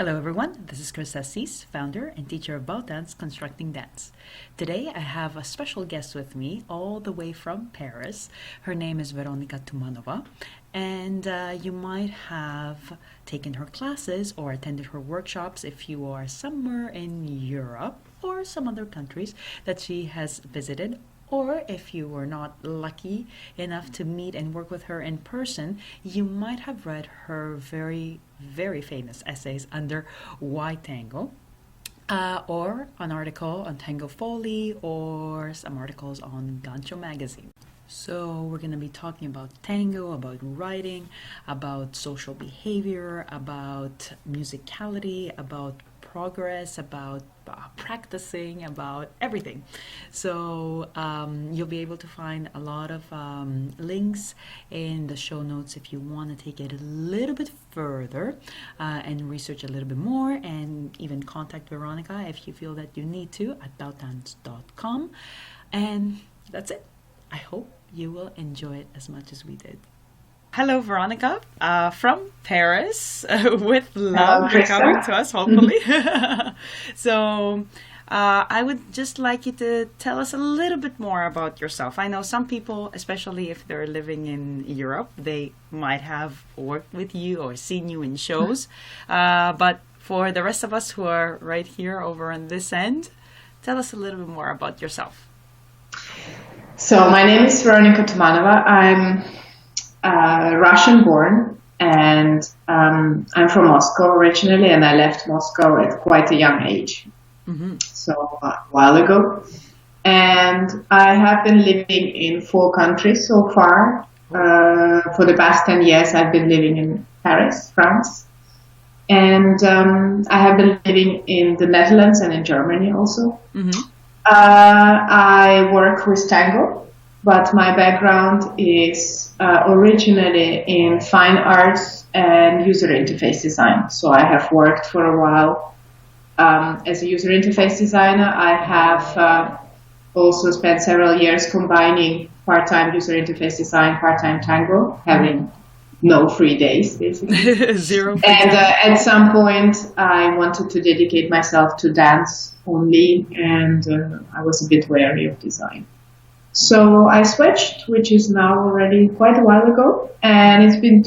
Hello everyone, this is Chris Assis, founder and teacher of About Dance Constructing Dance. Today I have a special guest with me all the way from Paris. Her name is Veronica Toumanova, and you might have taken her classes or attended her workshops if you are somewhere in Europe or some other countries that she has visited. Or if you were not lucky enough to meet and work with her in person, you might have read her very famous essays under Why Tango, or an article on Tango Foley, or some articles on Gancho magazine. So we're going to be talking about tango, about writing, about social behavior, about musicality, about progress, about practicing, about everything. So you'll be able to find a lot of links in the show notes if you want to take it a little bit further and research a little bit more, and even contact Veronica if you feel that you need to at boutdance.com. And that's it. I hope you will enjoy it as much as we did. Hello, Veronica, from Paris, with love. You're coming to us, hopefully. So I would just like you to tell us a little bit more about yourself. I know some people, especially if they're living in Europe, they might have worked with you or seen you in shows. But for the rest of us who are right here over on this end, tell us a little bit more about yourself. So my name is Veronica Toumanova. I'm Russian born, and I'm from Moscow originally, and I left Moscow at quite a young age, so a while ago. And I have been living in 4 countries so far. For the past 10 years, I've been living in Paris, France, and I have been living in the Netherlands and in Germany also. I work with tango, but my background is originally in fine arts and user interface design. So I have worked for a while as a user interface designer. I have also spent several years combining part-time user interface design, part-time tango, having no free days, basically. Zero free And time. at some point, I wanted to dedicate myself to dance only, and I was a bit wary of design. So I switched, which is now already quite a while ago, and it's been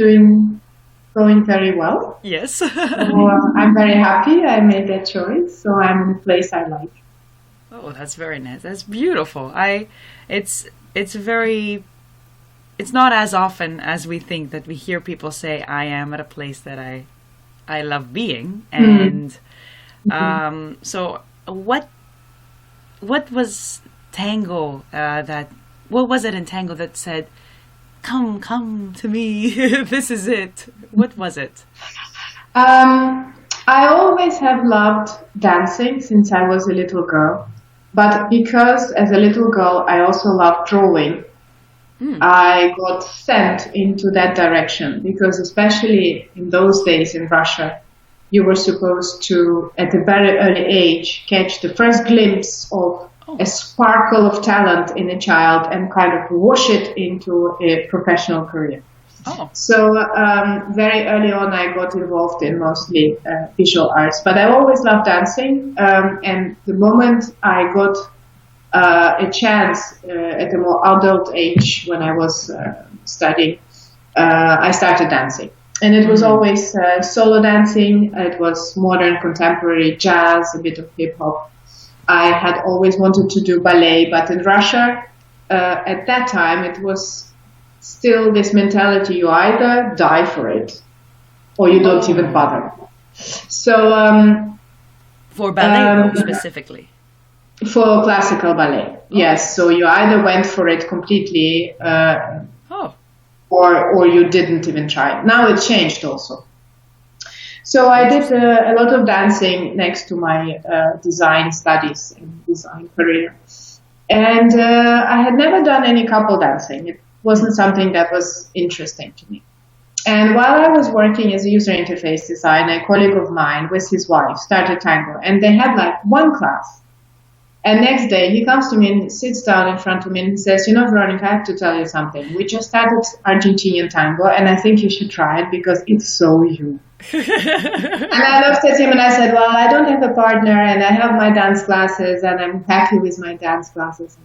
going very well. Yes. So I'm very happy I made that choice, so I'm in a place I like. Oh, that's very nice. That's beautiful. It's not as often as we think that we hear people say, I am at a place that I love being. And so what was tango what was it in tango that said, come to me, this is it? What was it? I always have loved dancing since I was a little girl, but because as a little girl I also loved drawing, I got sent into that direction, because especially in those days in Russia, you were supposed to, at a very early age, catch the first glimpse of a sparkle of talent in a child and kind of wash it into a professional career. So very early on I got involved in mostly visual arts, but I always loved dancing, and the moment I got a chance at a more adult age, when I was studying, I started dancing. And it was always solo dancing. It was modern, contemporary, jazz, a bit of hip-hop. I had always wanted to do ballet, but in Russia, at that time, it was still this mentality: you either die for it, or you don't even bother. So For ballet specifically? For classical ballet, yes. So you either went for it completely, or you didn't even try. Now it changed also. So I did a lot of dancing next to my design studies and design career. And I had never done any couple dancing. It wasn't something that was interesting to me. And while I was working as a user interface designer, a colleague of mine with his wife started tango. And they had like one class. And next day he comes to me and sits down in front of me and he says, you know, Veronica, I have to tell you something. We just started Argentinian tango and I think you should try it because it's so you. And I looked at him and I said, well, I don't have a partner and I have my dance classes and I'm happy with my dance classes.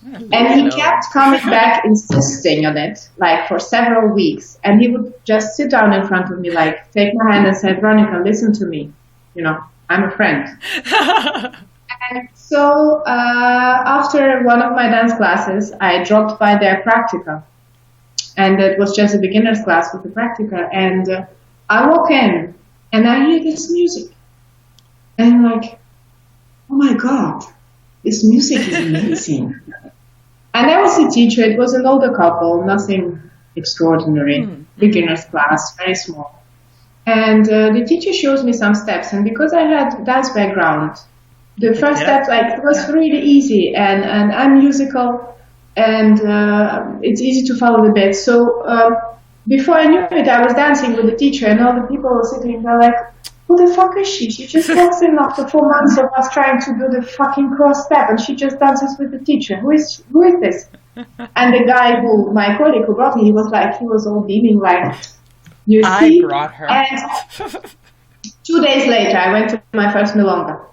And he kept coming back, insisting on it, like for several weeks. And he would just sit down in front of me, like take my hand and say, Veronica, listen to me. You know, I'm a friend. And so after one of my dance classes, I dropped by their practica. And it was just a beginner's class with the practica. And I walk in and I hear this music. And I'm like, oh my God, this music is amazing. And I was a teacher. It was an older couple, nothing extraordinary. Beginner's class, very small. And the teacher shows me some steps. And because I had dance background, the first step like was really easy. And I'm musical, and it's easy to follow the beat. So before I knew it, I was dancing with the teacher, and all the people were sitting there like, who the fuck is she? She just walks in after 4 months of us trying to do the fucking cross step, and she just dances with the teacher. Who is this? And the guy my colleague who brought me, he was all beaming like, you see? I brought her. And 2 days later, I went to my first milonga.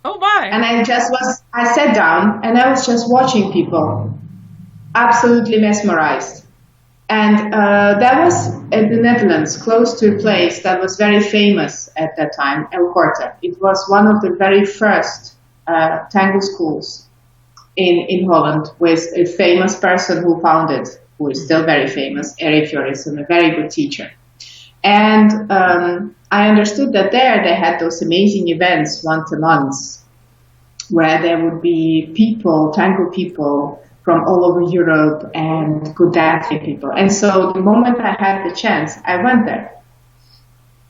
Oh my! And I sat down and I was just watching people, absolutely mesmerized. And that was in the Netherlands, close to a place that was very famous at that time, El Corte. It was one of the very first tango schools in Holland, with a famous person who founded, who is still very famous, Eric Jorisson, a very good teacher. And I understood that there they had those amazing events once a month, where there would be people, tango people, from all over Europe and good dancing people. And so the moment I had the chance, I went there.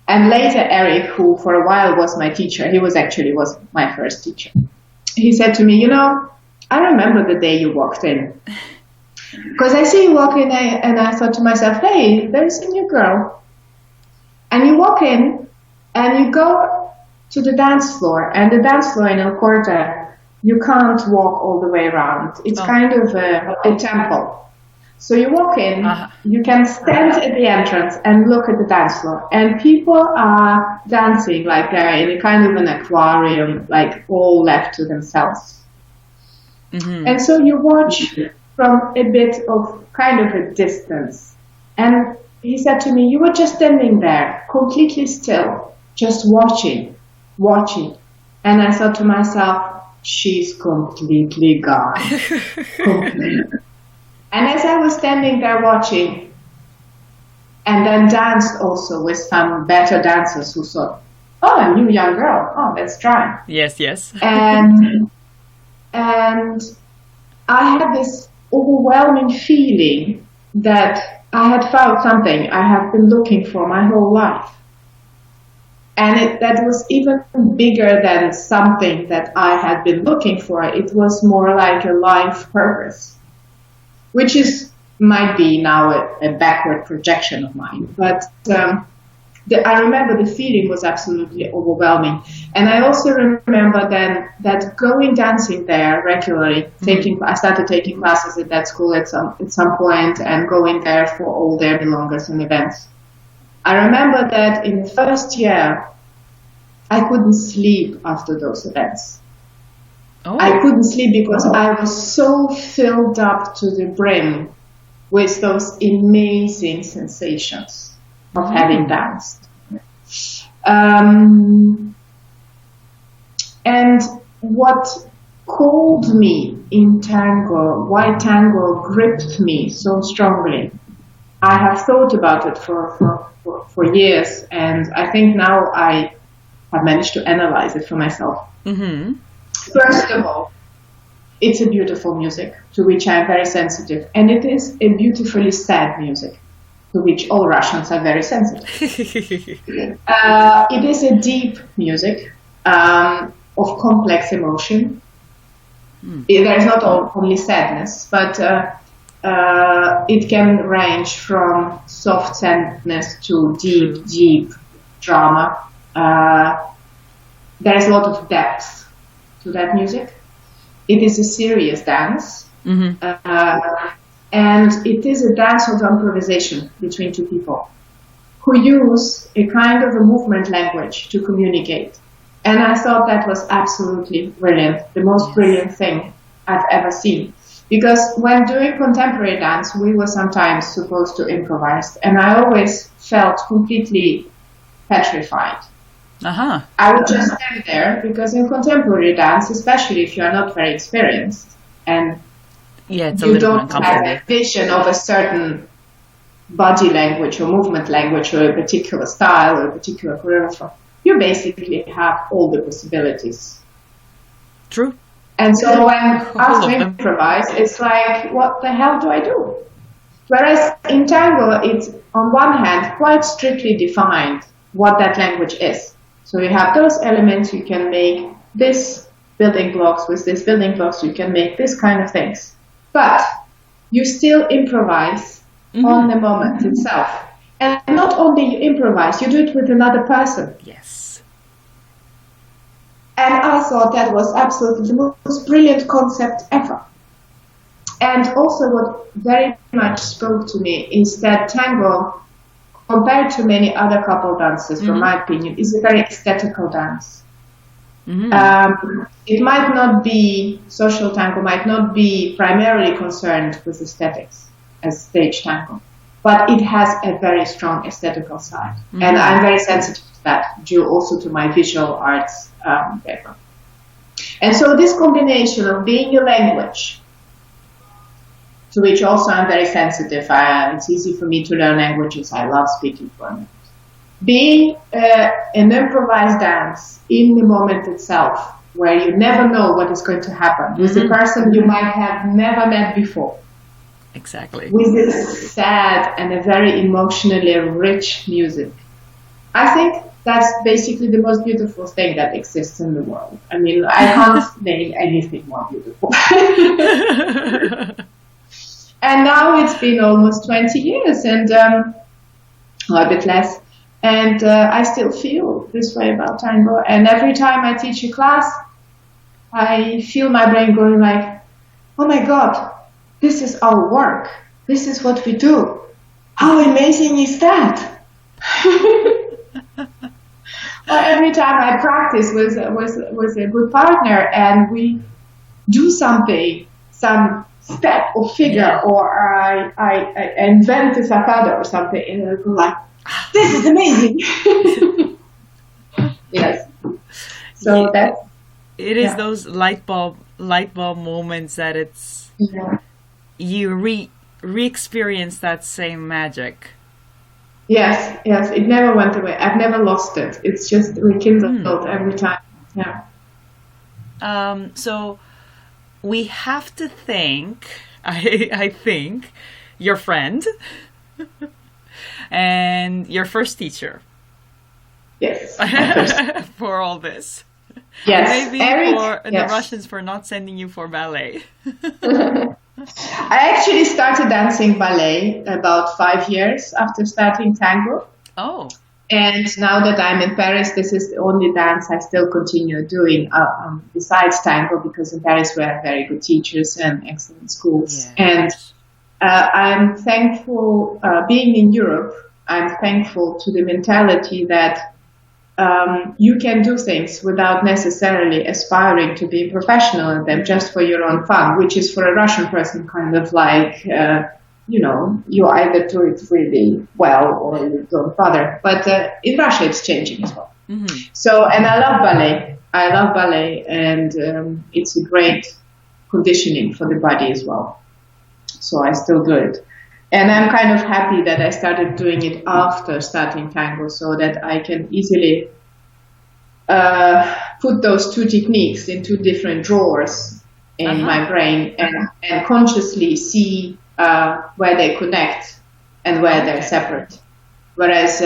And later Eric, who for a while was my teacher, he was my first teacher. He said to me, you know, I remember the day you walked in. Because I see you walk in and I thought to myself, hey, there's a new girl. And you walk in and you go to the dance floor. And the dance floor in El Corte, you can't walk all the way around. It's kind of a temple. So you walk in, you can stand at the entrance and look at the dance floor. And people are dancing like they're in a kind of an aquarium, like all left to themselves. Mm-hmm. And so you watch from a bit of kind of a distance. And he said to me, you were just standing there, completely still, just watching. And I thought to myself, she's completely gone. Completely. And as I was standing there watching, and then danced also with some better dancers who thought, oh, a new young girl, oh, let's try. Yes. And I had this overwhelming feeling that I had found something I have been looking for my whole life. And that was even bigger than something that I had been looking for. It was more like a life purpose, which might be now a backward projection of mine. But I remember the feeling was absolutely overwhelming. And I also remember then that going dancing there regularly, I started taking classes at that school at some point and going there for all their milongas and events. I remember that in the first year, I couldn't sleep after those events. Oh. I couldn't sleep because I was so filled up to the brim with those amazing sensations of having danced. And what called me in tango, why tango gripped me so strongly, I have thought about it for years, and I think now I have managed to analyze it for myself. Mm-hmm. First of all, it's a beautiful music to which I'm very sensitive, and it is a beautifully sad music to which all Russians are very sensitive. It is a deep music of complex emotion. There is not only sadness, but it can range from soft sadness to deep drama. There is a lot of depth to that music. It is a serious dance. Mm-hmm. And it is a dance of improvisation between two people who use a kind of a movement language to communicate. And I thought that was absolutely brilliant, the most brilliant thing I've ever seen. Because when doing contemporary dance, we were sometimes supposed to improvise, and I always felt completely petrified. Uh-huh. I would just stand there, because in contemporary dance, especially if you are not very experienced, and you don't have a vision of a certain body language or movement language or a particular style or a particular choreographer, you basically have all the possibilities. True. And so when asked to improvise, it's like, what the hell do I do? Whereas in tango, it's on one hand quite strictly defined what that language is. So you have those elements, you can make this building blocks, with this building blocks you can make this kind of things. But you still improvise on the moment itself. And not only you improvise, you do it with another person. Yes. And I thought that was absolutely the most brilliant concept ever. And also what very much spoke to me is that tango, compared to many other couple dances, from my opinion, is a very aesthetical dance. It might not be, social tango might not be primarily concerned with aesthetics as stage tango, but it has a very strong aesthetical side. And I'm very sensitive to that, due also to my visual arts background. And so this combination of being a language, to which also I'm very sensitive, it's easy for me to learn languages, I love speaking foreign languages. Being an improvised dance in the moment itself, where you never know what is going to happen, with a person you might have never met before. Exactly. With this sad and a very emotionally rich music. I think that's basically the most beautiful thing that exists in the world. I mean, I can't name anything more beautiful. And now it's been almost 20 years, and or a bit less. And I still feel this way about tango. And every time I teach a class, I feel my brain going like, oh my God, this is our work. This is what we do. How amazing is that? Or every time I practice with a good partner and we do something, some step or figure, or I invent a saccade or something, and I go like, this is amazing. Yes. So it is those light bulb moments that it's you re-experience that same magic. Yes, it never went away. I've never lost it. It's just rekindled every time. Yeah. So we have to thank, I think, your friend and your first teacher. Yes. For all this. Yes. Maybe Eric, for the Russians for not sending you for ballet. I actually started dancing ballet about 5 years after starting tango. Oh. And now that I'm in Paris, this is the only dance I still continue doing besides tango, because in Paris we have very good teachers and excellent schools. Yes. And I'm thankful, being in Europe, I'm thankful to the mentality that you can do things without necessarily aspiring to be professional in them, just for your own fun, which is for a Russian person kind of like, you either do it really well or you don't bother. But in Russia it's changing as well. So, and I love ballet, and it's a great conditioning for the body as well. So I still do it. And I'm kind of happy that I started doing it after starting tango, so that I can easily put those two techniques in two different drawers in my brain and consciously see where they connect and where they're separate. Whereas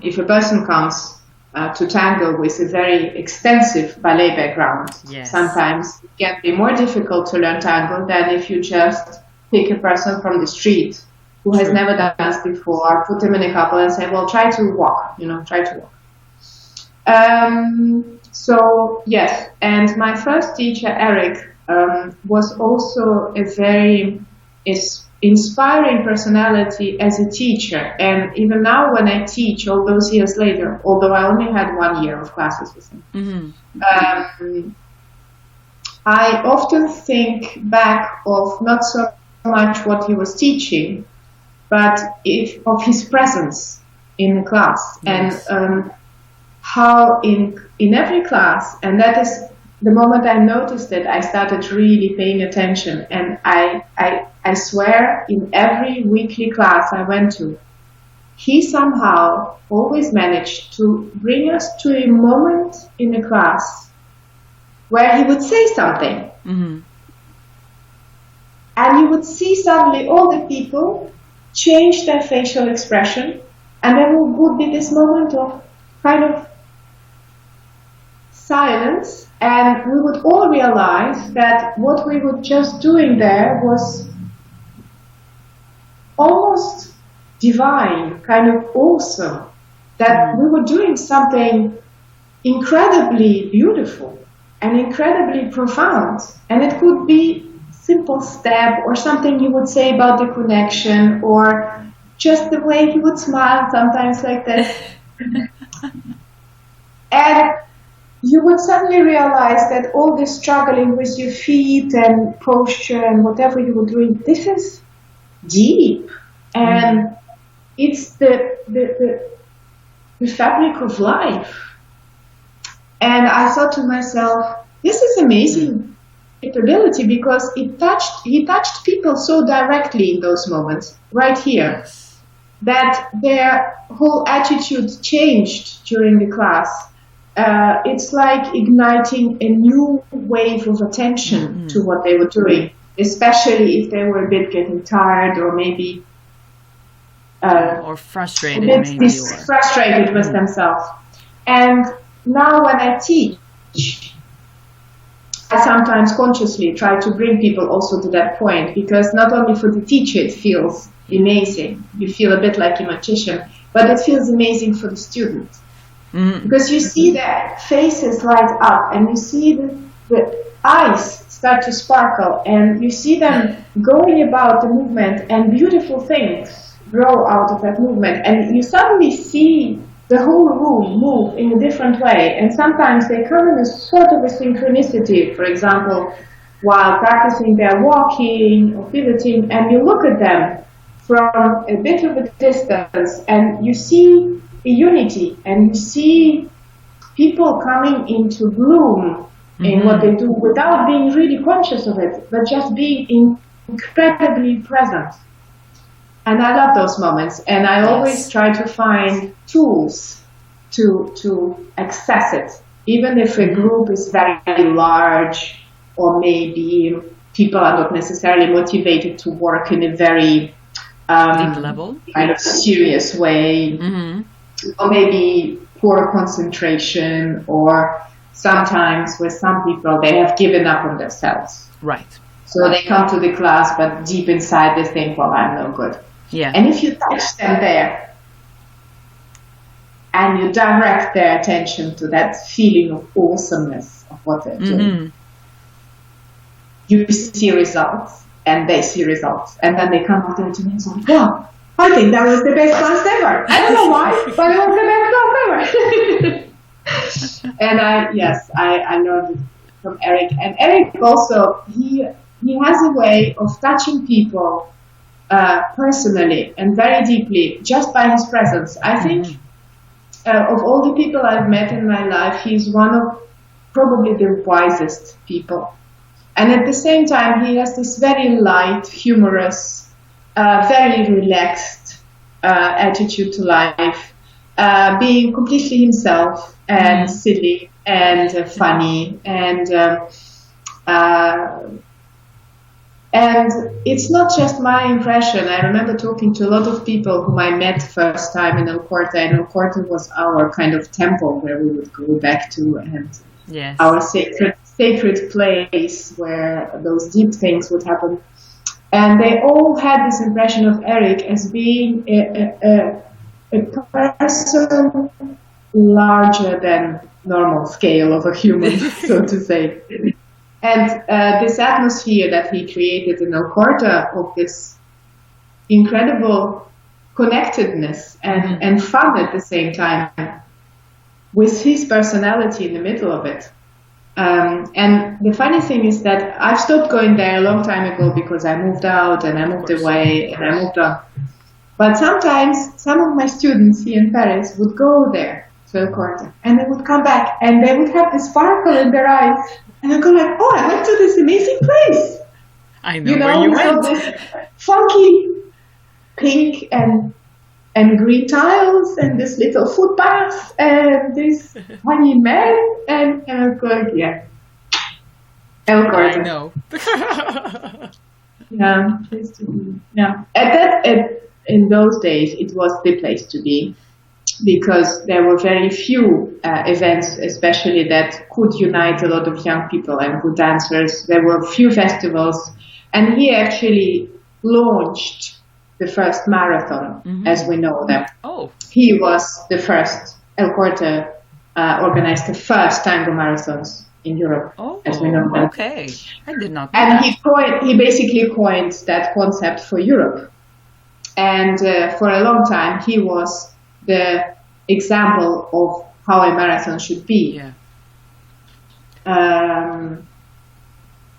if a person comes to tango with a very extensive ballet background, sometimes it can be more difficult to learn tango than if you just pick a person from the street who has never danced before, put them in a couple and say, well, try to walk. So, yes. And my first teacher, Eric, was also a very inspiring personality as a teacher. And even now when I teach, all those years later, although I only had 1 year of classes with him, I often think back of not so much what he was teaching, but of his presence in the class. Yes. And how in every class, and that is the moment I noticed it, I started really paying attention. And I swear, in every weekly class I went to, he somehow always managed to bring us to a moment in the class where he would say something. And you would see suddenly all the people change their facial expression, and there would be this moment of kind of silence, and we would all realize that what we were just doing there was almost divine, kind of awesome, that we were doing something incredibly beautiful and incredibly profound. And it could be simple step or something you would say about the connection, or just the way he would smile sometimes like this. And you would suddenly realize that all this struggling with your feet and posture and whatever you were doing, this is deep. And it's the fabric of life. And I thought to myself, this is amazing capability, because he touched people so directly in those moments, right here, that their whole attitude changed during the class. It's like igniting a new wave of attention to what they were doing, especially if they were a bit getting tired or maybe or frustrated, frustrated with themselves. And now when I teach, I sometimes consciously try to bring people also to that point, because not only for the teacher it feels amazing, you feel a bit like a magician, but it feels amazing for the student. Because you see their faces light up, and you see the eyes start to sparkle, and you see them going about the movement, and beautiful things grow out of that movement, and you suddenly see the whole room move in a different way. And sometimes they come in a sort of a synchronicity, for example, while practicing their walking or pivoting, and you look at them from a bit of a distance, and you see a unity, and you see people coming into bloom in what they do without being really conscious of it, but just being incredibly present. And I love those moments, and I always try to find tools to access it, even if a group is very large, or maybe people are not necessarily motivated to work in a very deep level, kind of serious way, or maybe poor concentration, or sometimes with some people they have given up on themselves. Right. So they come to the class, but deep inside they think, well, I'm no good. Yeah. And if you touch them there, and you direct their attention to that feeling of awesomeness of what they're doing, you see results, and they see results. And then they come up there to me and say, wow, I think that was the best class ever. I don't know why, but it was the best class ever. And I learned it from Eric. And Eric also, he has a way of touching people personally and very deeply just by his presence. I think of all the people I've met in my life, he's one of probably the wisest people. And at the same time, he has this very light, humorous, very relaxed attitude to life, being completely himself and silly and funny, and it's not just my impression. I remember talking to a lot of people whom I met first time in El Corte, and El Corte was our kind of temple where we would go back to, and our sacred place where those deep things would happen. And they all had this impression of Eric as being a person larger than normal scale of a human, so to say. And this atmosphere that he created in El Corte of this incredible connectedness and fun at the same time, with his personality in the middle of it. And the funny thing is that I've stopped going there a long time ago because I moved out and I moved away and I moved on. But sometimes some of my students here in Paris would go there to El Corte and they would come back and they would have this sparkle in their eyes. And I'd go like, oh, I went to this amazing place. I know where you went. This funky pink and green tiles and this little footpath and this funny man and I'd go like, yeah. El Corte. I know. Yeah, place to be. Yeah. In those days, it was the place to be because there were very few events, especially that could unite a lot of young people and good dancers. There were few festivals, and he actually launched the first marathon, as we know them. Oh. He was the first. El Corte organized the first tango marathons in Europe, as we know them. Okay, I did not know and that. he basically coined that concept for Europe. And for a long time, he was the example of how a marathon should be. Yeah.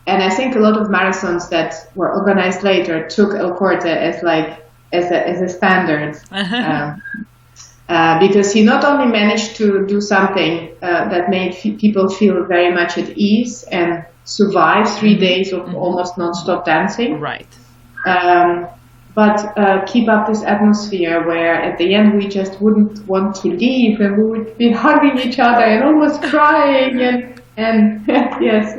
And I think a lot of marathons that were organized later took El Corte as a standard. Because he not only managed to do something that made people feel very much at ease and survive 3 days of almost non-stop dancing. Right. But keep up this atmosphere where at the end we just wouldn't want to leave and we would be hugging each other and almost crying and yes,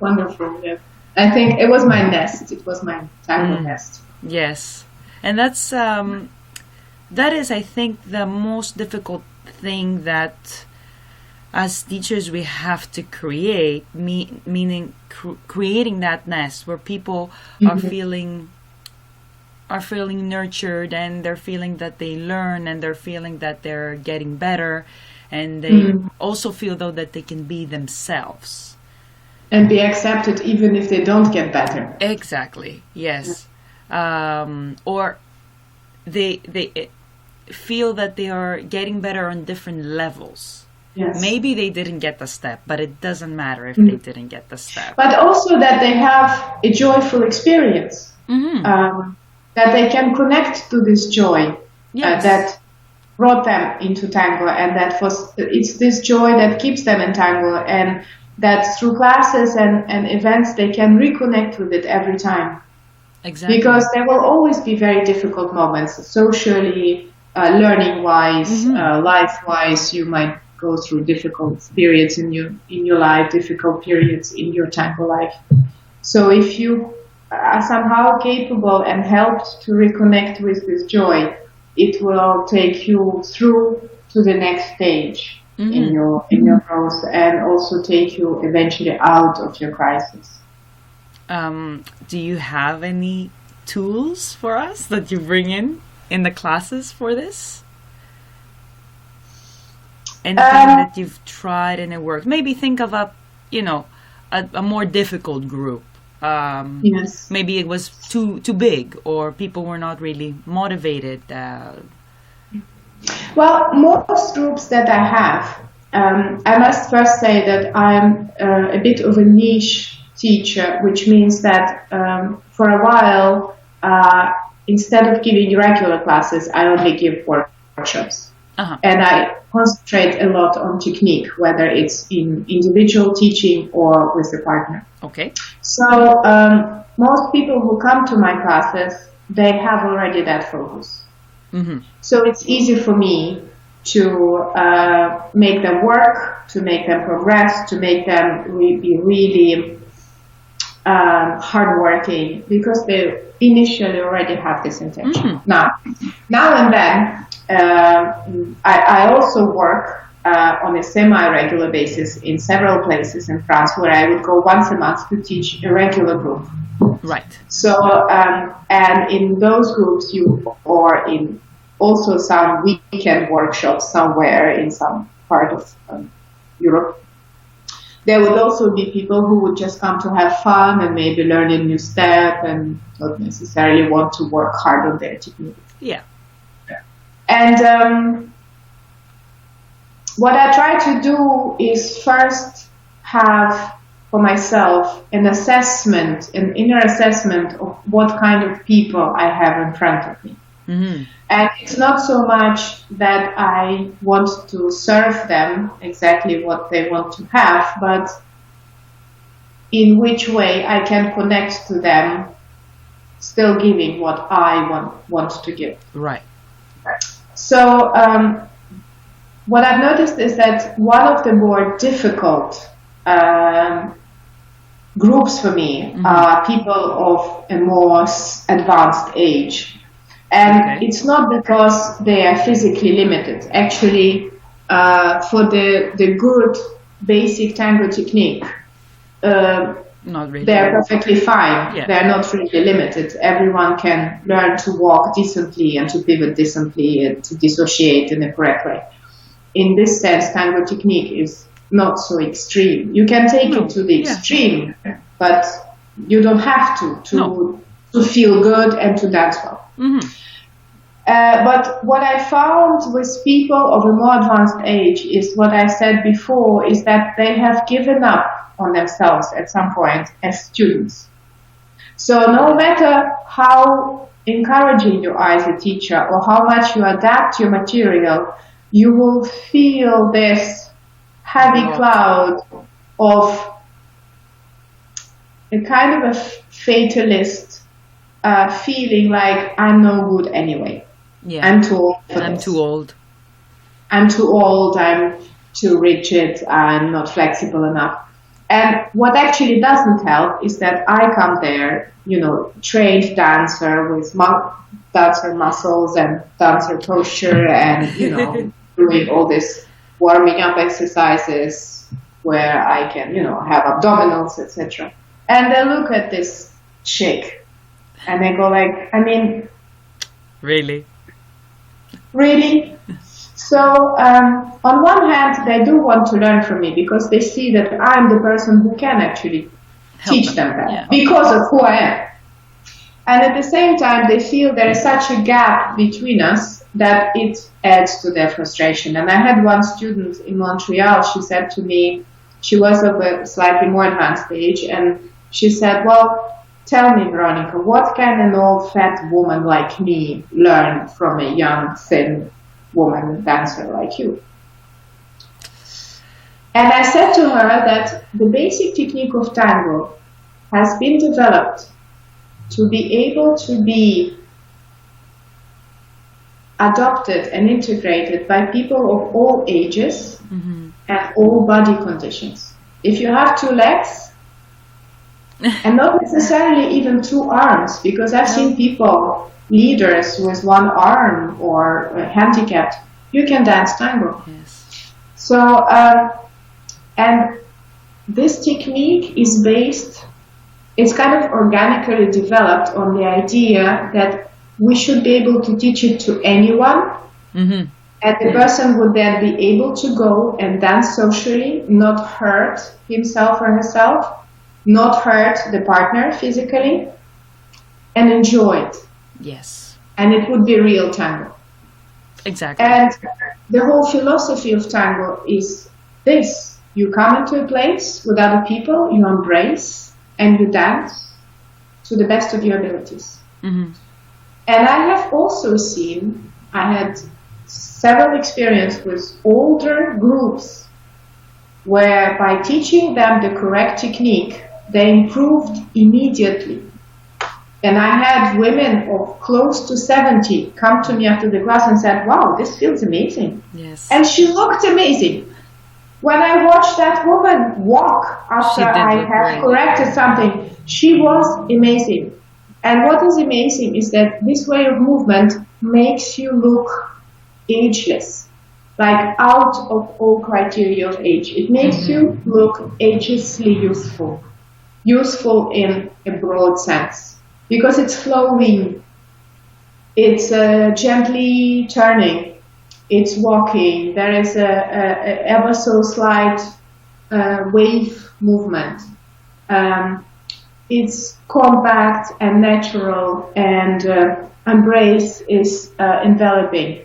wonderful. Yeah. I think it was my nest. It was my tango nest. Yes, and that's that is, I think, the most difficult thing that as teachers we have to create, meaning creating that nest where people are feeling nurtured and they're feeling that they learn and they're feeling that they're getting better and they also feel though that they can be themselves and be accepted even if they don't get better. Exactly. Yes. Or they feel that they are getting better on different levels. Yes. Maybe they didn't get the step, but it doesn't matter if they didn't get the step. But also that they have a joyful experience. That they can connect to this joy that brought them into tango, and it's this joy that keeps them in tango, and that through classes and events they can reconnect with it every time. Exactly. Because there will always be very difficult moments, socially, learning-wise, life-wise. You might go through difficult periods in your life, difficult periods in your tango life. So if you are somehow capable and helped to reconnect with this joy, it will take you through to the next stage in your growth and also take you eventually out of your crisis. Do you have any tools for us that you bring in the classes for this? Anything that you've tried and it worked? Maybe think of a more difficult group. Yes. Maybe it was too big, or people were not really motivated. Well, most groups that I have, I must first say that I'm a bit of a niche teacher, which means that for a while, instead of giving regular classes, I only give workshops. And I concentrate a lot on technique, whether it's in individual teaching or with a partner. Okay. So most people who come to my classes, they have already that focus. So it's easy for me to make them work, to make them progress, to make them be really hardworking, because they initially already have this intention. Now and then, I also work on a semi-regular basis in several places in France where I would go once a month to teach a regular group. Right. So, and in those groups, or in also some weekend workshops somewhere in some part of Europe, There would also be people who would just come to have fun and maybe learn a new step and not necessarily want to work hard on their technique. Yeah. And what I try to do is first have for myself an assessment, an inner assessment of what kind of people I have in front of me. Mm-hmm. And it's not so much that I want to serve them exactly what they want to have, but in which way I can connect to them, still giving what I want to give. Right. So what I've noticed is that one of the more difficult groups for me are people of a more advanced age. And it's not because they are physically limited. Actually, for the good basic tango technique, not really. They're perfectly fine. Yeah. They're not really limited. Everyone can learn to walk decently and to pivot decently and to dissociate in the correct way. In this sense, tango technique is not so extreme. You can take it to the extreme, but you don't have to feel good and to dance well. Mm-hmm. But what I found with people of a more advanced age is what I said before, is that they have given up on themselves at some point as students. So no matter how encouraging you are as a teacher or how much you adapt your material, you will feel this heavy cloud of a kind of a fatalist feeling like I'm no good anyway. Yeah. I'm too old for I'm this. too old. I'm too old, I'm too rigid, I'm not flexible enough. And what actually doesn't help is that I come there, trained dancer with dancer muscles and dancer posture and, doing all this warming up exercises where I can, have abdominals, etc. And they look at this chick and they go like, Really? Really? So, on one hand, they do want to learn from me because they see that I'm the person who can actually teach them that because of who I am. And at the same time, they feel there is such a gap between us that it adds to their frustration. And I had one student in Montreal, she said to me, she was of a slightly more advanced age, and she said, well, tell me, Veronica, what can an old fat woman like me learn from a young, thin woman dancer like you? And I said to her that the basic technique of tango has been developed to be able to be adopted and integrated by people of all ages and all body conditions. If you have two legs, and not necessarily even two arms, because I've seen people, leaders with one arm or handicapped, you can dance tango. Yes. So, and this technique is based, it's kind of organically developed on the idea that we should be able to teach it to anyone, and the person would then be able to go and dance socially, not hurt himself or herself, not hurt the partner physically, and enjoy it. Yes. And it would be real tango. Exactly. And the whole philosophy of tango is this. You come into a place with other people, you embrace, and you dance to the best of your abilities. Mm-hmm. And I have also seen, I had several experiences with older groups where by teaching them the correct technique, they improved immediately. And I had women of close to 70 come to me after the class and said, wow, this feels amazing. Yes. And she looked amazing. When I watched that woman walk after I had corrected something, she was amazing. And what is amazing is that this way of movement makes you look ageless, like out of all criteria of age. It makes you look agelessly useful. Useful in a broad sense, because it's flowing, it's gently turning, it's walking, there is a ever so slight wave movement. It's compact and natural, and embrace is enveloping.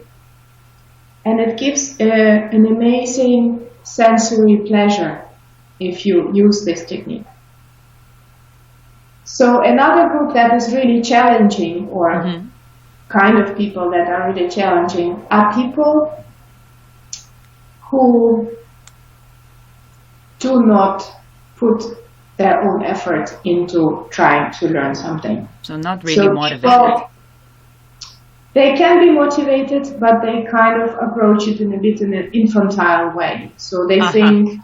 And it gives an amazing sensory pleasure if you use this technique. So another group that is really challenging, or kind of people that are really challenging, are people who do not put their own effort into trying to learn something. So not really motivated. They can be motivated, but they kind of approach it in a bit in an infantile way. So they think,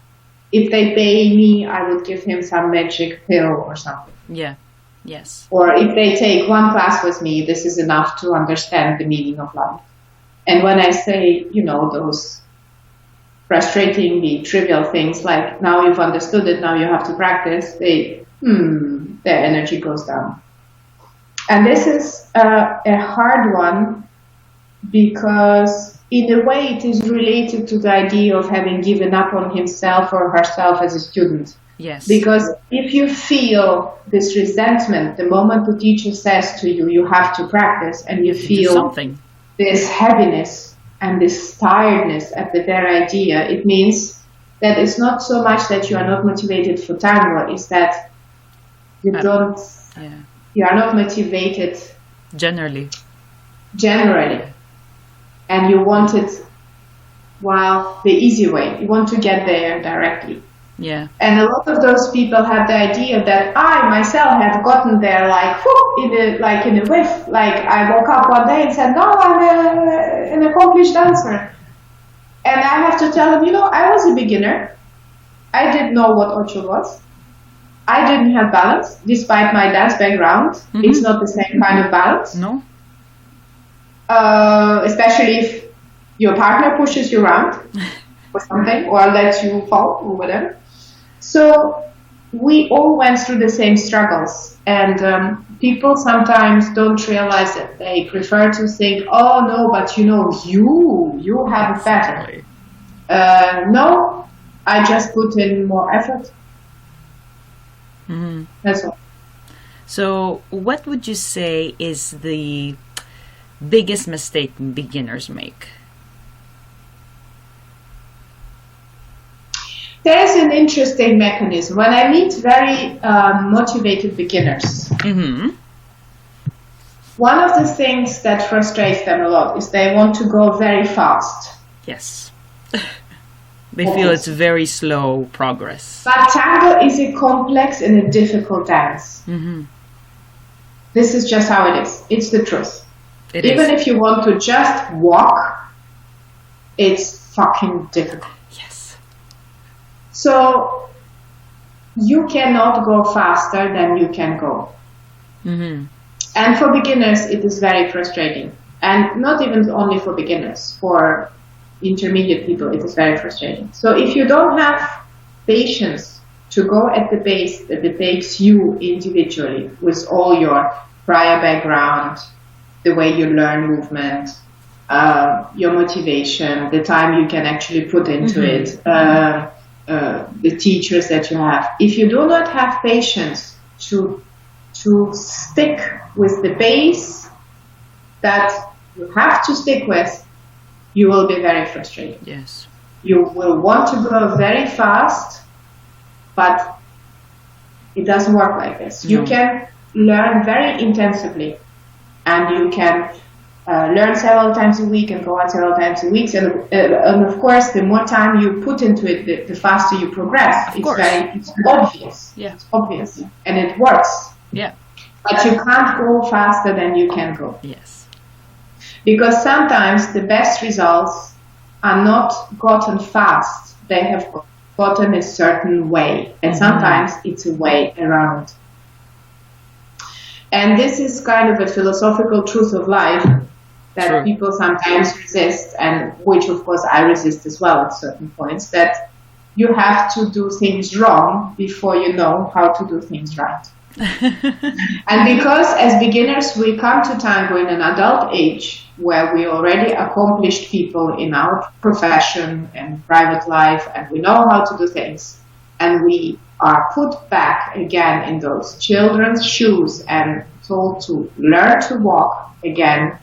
if they pay me, I would give him some magic pill or something. Yeah, yes. Or if they take one class with me, this is enough to understand the meaning of life. And when I say, those frustratingly trivial things like, now you've understood it, now you have to practice, their energy goes down. And this is a hard one, because in a way it is related to the idea of having given up on himself or herself as a student. Yes. Because if you feel this resentment the moment the teacher says to you, you have to practice, and you feel this heaviness and this tiredness at the very idea, it means that it's not so much that you are not motivated for tango, it's that you don't... Yeah. You are not motivated generally, and you want it, the easy way. You want to get there directly. Yeah. And a lot of those people have the idea that I myself have gotten there in a whiff. Like I woke up one day and said, "No, I'm an accomplished dancer," and I have to tell them, I was a beginner. I didn't know what ocho was. I didn't have balance, despite my dance background. It's not the same kind of balance. No. Especially if your partner pushes you around or something, or lets you fall or whatever. So we all went through the same struggles, and people sometimes don't realize it. They prefer to think, "Oh no, but you have it better." No, I just put in more effort. That's all. So what would you say is the biggest mistake beginners make? There is an interesting mechanism. When I meet very motivated beginners, one of the things that frustrates them a lot is they want to go very fast. Yes. They feel it's very slow progress. But tango is a complex and a difficult dance. This is just how it is. It's the truth. Even if you want to just walk, it's fucking difficult. Yes. So you cannot go faster than you can go. And for beginners, it is very frustrating. And not even only for beginners, for intermediate people, it is very frustrating. So if you don't have patience to go at the pace that it takes you individually, with all your prior background, the way you learn movement, your motivation, the time you can actually put into it, the teachers that you have. If you do not have patience to stick with the pace that you have to stick with, you will be very frustrated. Yes. You will want to go very fast, but it doesn't work like this. No. You can learn very intensively, and you can learn several times a week and go out several times a week. And of course, the more time you put into it, the faster you progress. It's obvious. Yeah. It's obvious. And it works. Yeah. But you can't go faster than you can go. Yes. Because sometimes the best results are not gotten fast. They have gotten a certain way. And sometimes it's a way around. And this is kind of a philosophical truth of life that people sometimes resist, and which of course I resist as well at certain points, that you have to do things wrong before you know how to do things right. And because as beginners we come to tango in an adult age where we already accomplished people in our profession and private life, and we know how to do things, and we are put back again in those children's shoes and told to learn to walk again,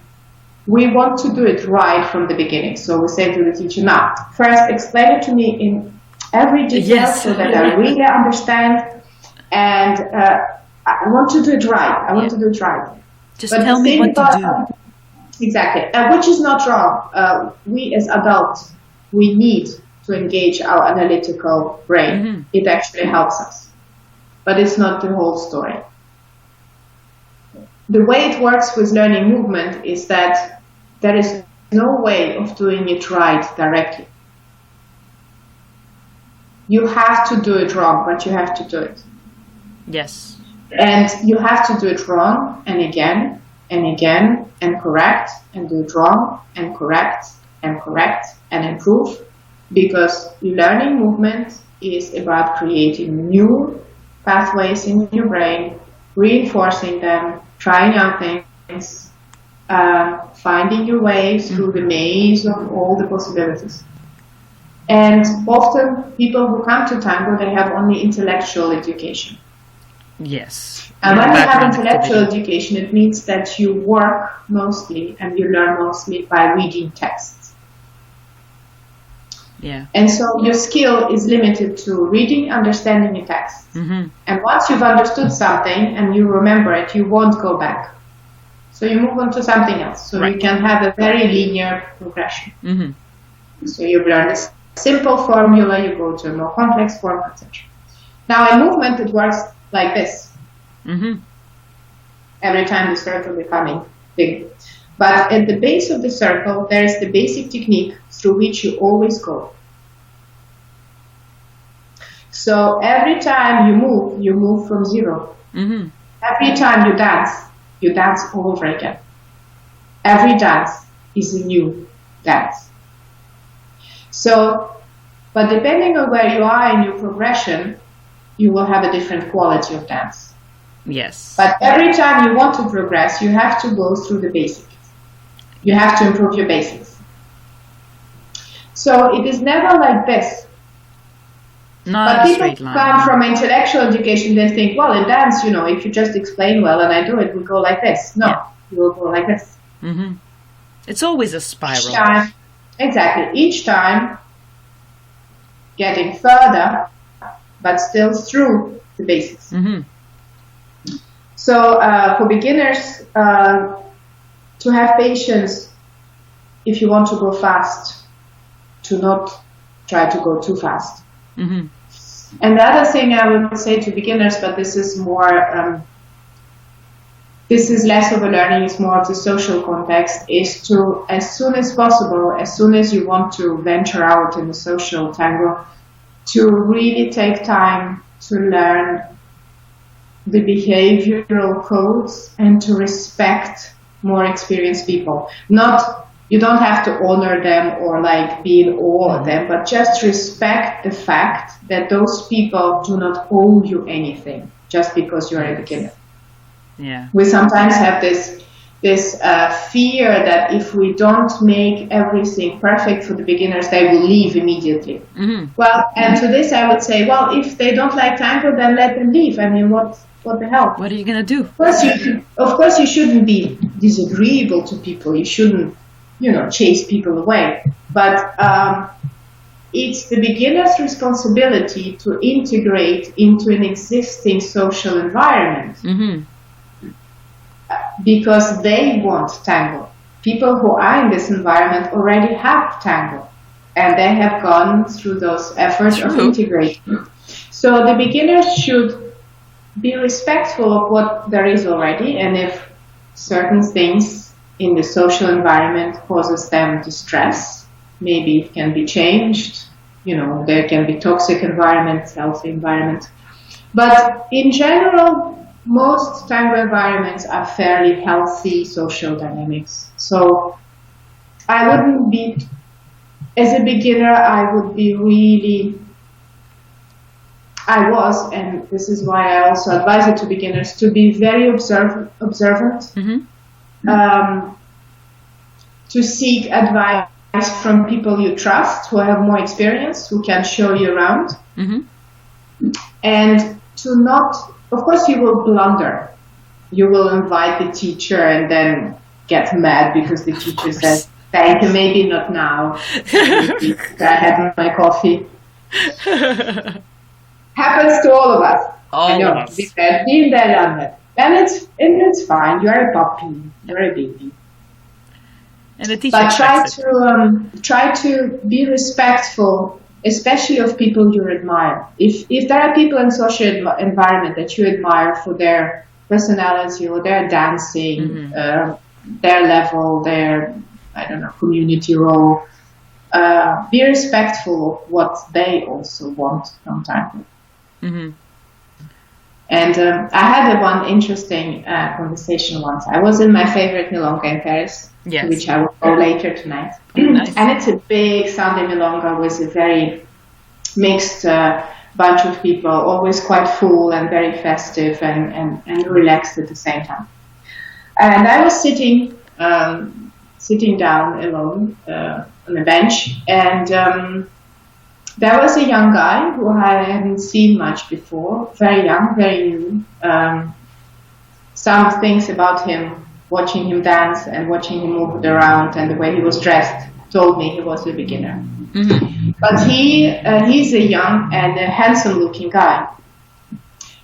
we want to do it right from the beginning. So we say to the teacher, now, first explain it to me in every detail so that I really understand, and I want to do it right. I want to do it right. Just tell me what to do. Exactly, which is not wrong. We as adults, we need to engage our analytical brain. Mm-hmm. It actually helps us. But it's not the whole story. The way it works with learning movement is that there is no way of doing it right directly. You have to do it wrong, but you have to do it. Yes. And you have to do it wrong and again and correct, and do it wrong and correct and improve, because learning movement is about creating new pathways in your brain, reinforcing them, trying out things, finding your way through the maze of all the possibilities. And often people who come to Tango, they have only intellectual education. Yes. And when you have intellectual education, it means that you work mostly and you learn mostly by reading texts. Yeah. And so your skill is limited to reading, understanding a text. Mm-hmm. And once you've understood something and you remember it, you won't go back. So you move on to something else. So you can have a very linear progression. Mm-hmm. So you learn a simple formula, you go to a more complex form, etc. Now in movement, it works like this. Mm-hmm. Every time the circle becoming big. But at the base of the circle, there is the basic technique through which you always go. So every time you move from zero. Mm-hmm. Every time you dance all over again. Every dance is a new dance. So, but depending on where you are in your progression, you will have a different quality of dance. Yes. But every time you want to progress, you have to go through the basics. You have to improve your basics. So it is never like this. Not a straight line. But people come from intellectual education, they think, well, in dance, if you just explain well and I do it, we go like this. No, you will go like this. Mm-hmm. It's always a spiral. Each time, exactly. Each time, getting further, but still through the basics. Mm-hmm. So for beginners, to have patience, if you want to go fast, to not try to go too fast. Mm-hmm. And the other thing I would say to beginners, but this is more, this is less of a learning, it's more of the social context, is to, as soon as possible, as soon as you want to venture out in the social tango, to really take time to learn the behavioral codes and to respect more experienced people. You don't have to honor them or be in awe of them, but just respect the fact that those people do not owe you anything just because you're a beginner. Yeah. We sometimes have this fear that if we don't make everything perfect for the beginners, they will leave immediately. Mm-hmm. Well, and to this I would say, well, if they don't like tango, then let them leave. I mean, what the hell? What are you going to do? Of course, you shouldn't be disagreeable to people. You shouldn't, chase people away. But it's the beginner's responsibility to integrate into an existing social environment. Mm-hmm. Because they want tango. People who are in this environment already have tango. And they have gone through those efforts of integration. So the beginners should be respectful of what there is already, and if certain things in the social environment causes them distress, maybe it can be changed. There can be toxic environments, healthy environments. But in general, most tango environments are fairly healthy social dynamics. So I wouldn't be, as a beginner, and this is why I also advise it to beginners, to be very observant, mm-hmm. To seek advice from people you trust, who have more experience, who can show you around. Mm-hmm. And to not, of course you will blunder. You will invite the teacher and then get mad because the teacher says, thank you, maybe not now. Maybe I had my coffee. Happens to all of us. All of us. Been there, done that. And it's fine. You're a puppy. You're a baby. And the teacher but try to be respectful, especially of people you admire. If there are people in social environment that you admire for their personality or their dancing, their level, their community role, be respectful of what they also want sometimes. Mm-hmm. And I had one interesting conversation once. I was in my favorite milonga in Paris, which I will go later tonight. Nice. And it's a big Sunday milonga with a very mixed bunch of people, always quite full and very festive and relaxed at the same time. And I was sitting down alone on a bench, and there was a young guy who I hadn't seen much before, very young, very new. Some things about him, watching him dance and watching him move around and the way he was dressed, told me he was a beginner. Mm-hmm. But he's a young and a handsome-looking guy.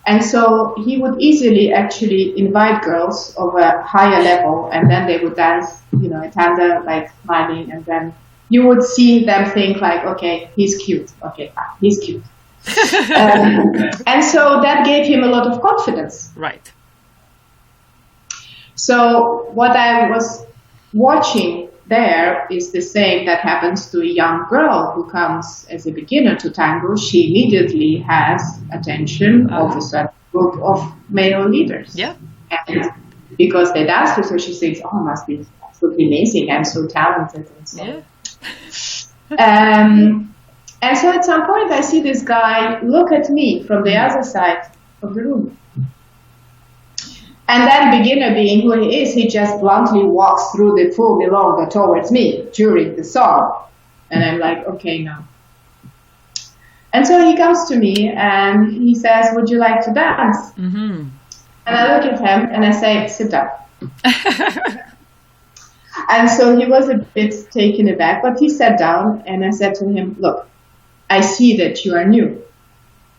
And so he would easily actually invite girls of a higher level, and then they would dance, a tanda, like smiling, and then you would see them think like, okay, he's cute. Okay, he's cute. And so that gave him a lot of confidence. Right. So what I was watching there is the same that happens to a young girl who comes as a beginner to tango. She immediately has attention of a certain group of male leaders. Yeah. And because they dance with her, she thinks, oh, must be absolutely amazing. I'm so talented and so on. Yeah. And so at some point I see this guy look at me from the other side of the room. And then beginner being who he is, he just bluntly walks through the full milonga towards me during the song. And I'm like, okay, now. And so he comes to me and he says, would you like to dance? Mm-hmm. And I look at him and I say, sit down. And so he was a bit taken aback, but he sat down and I said to him, look, I see that you are new,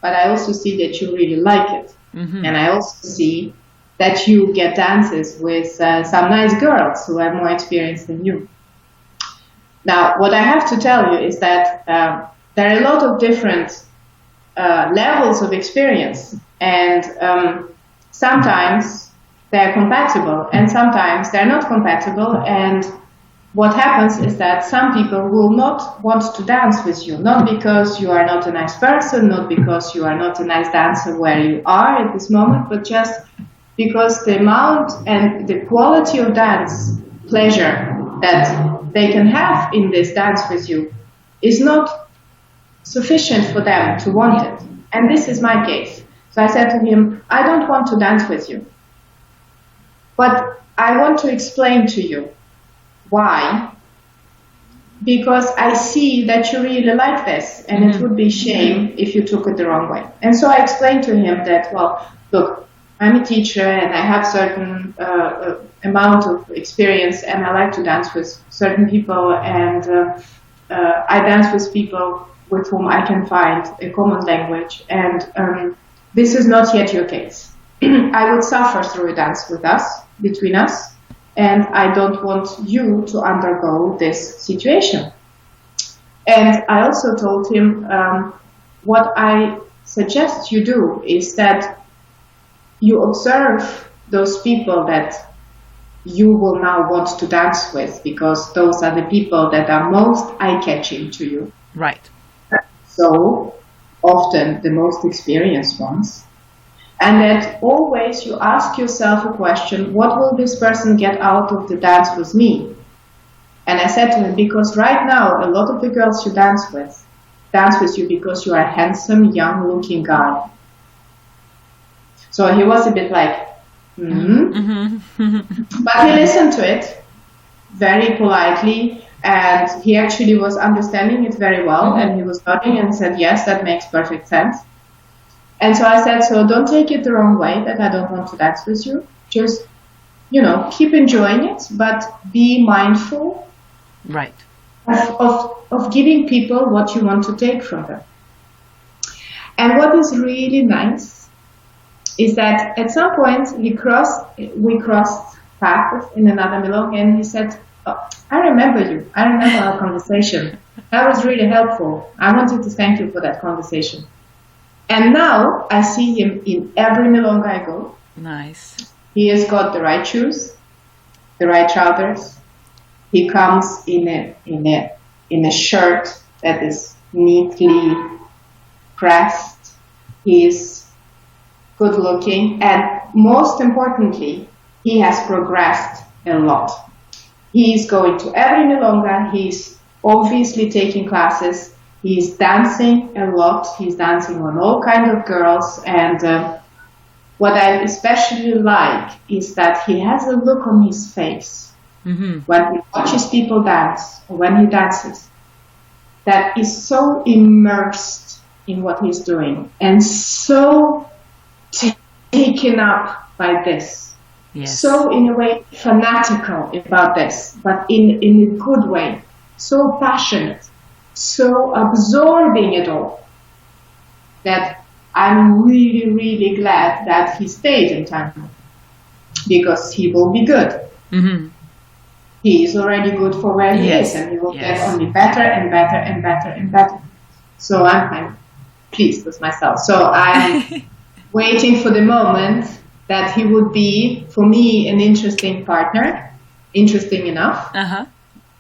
but I also see that you really like it. Mm-hmm. And I also see that you get dances with some nice girls who are more experienced than you. Now, what I have to tell you is that there are a lot of different levels of experience, and sometimes they're compatible and sometimes they're not compatible, and what happens is that some people will not want to dance with you, not because you are not a nice person, not because you are not a nice dancer where you are at this moment, but just because the amount and the quality of dance pleasure that they can have in this dance with you is not sufficient for them to want it. And this is my case. So I said to him, I don't want to dance with you, but I want to explain to you why. Because I see that you really like this, and it would be shame if you took it the wrong way. And so I explained to him that, well, look, I'm a teacher and I have certain amount of experience, and I like to dance with certain people, and I dance with people with whom I can find a common language, and this is not yet your case. I would suffer through a dance between us, and I don't want you to undergo this situation. And I also told him, what I suggest you do is that you observe those people that you will now want to dance with, because those are the people that are most eye-catching to you. Right. So, often the most experienced ones. And that always you ask yourself a question, what will this person get out of the dance with me? And I said to him, because right now a lot of the girls you dance with you because you are a handsome, young-looking guy. So he was a bit like, But he listened to it very politely, and he actually was understanding it very well, and he was nodding and said, yes, that makes perfect sense. And so I said, so don't take it the wrong way that I don't want to dance with you. Just, keep enjoying it, but be mindful Right. of giving people what you want to take from them. And what is really nice is that at some point we crossed paths in another milonga, and he said, oh, I remember you. I remember our conversation. That was really helpful. I wanted to thank you for that conversation. And now I see him in every milonga I go. Nice. He has got the right shoes, the right trousers. He comes in a shirt that is neatly pressed. He is good looking, and most importantly, he has progressed a lot. He is going to every milonga. He's obviously taking classes. He's dancing a lot. He's dancing on all kinds of girls. And what I especially like is that he has a look on his face when he watches people dance, or when he dances, that is so immersed in what he's doing and so taken up by this. Yes. So in a way fanatical about this, but in a good way. So passionate, so absorbing it all, that I'm really, really glad that he stayed in Tango, because he will be good. Mm-hmm. He is already good for where he Yes. is, and he will Yes. get only better and better and better and better. So I'm pleased with myself. So I'm waiting for the moment that he would be, for me, an interesting partner, interesting enough,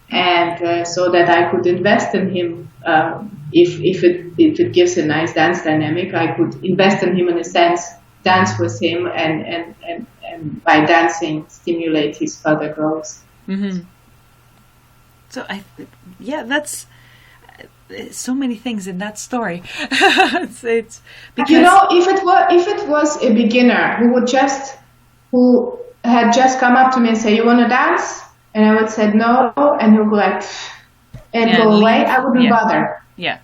and so that I could invest in him. If it gives a nice dance dynamic, I could invest in him in a sense, dance with him, and by dancing stimulate his further growth. Mm-hmm. So that's so many things in that story. it's because if it was a beginner who had just come up to me and say, "You want to dance?" and I would say no, and he would go like and go away, I wouldn't bother. Yeah.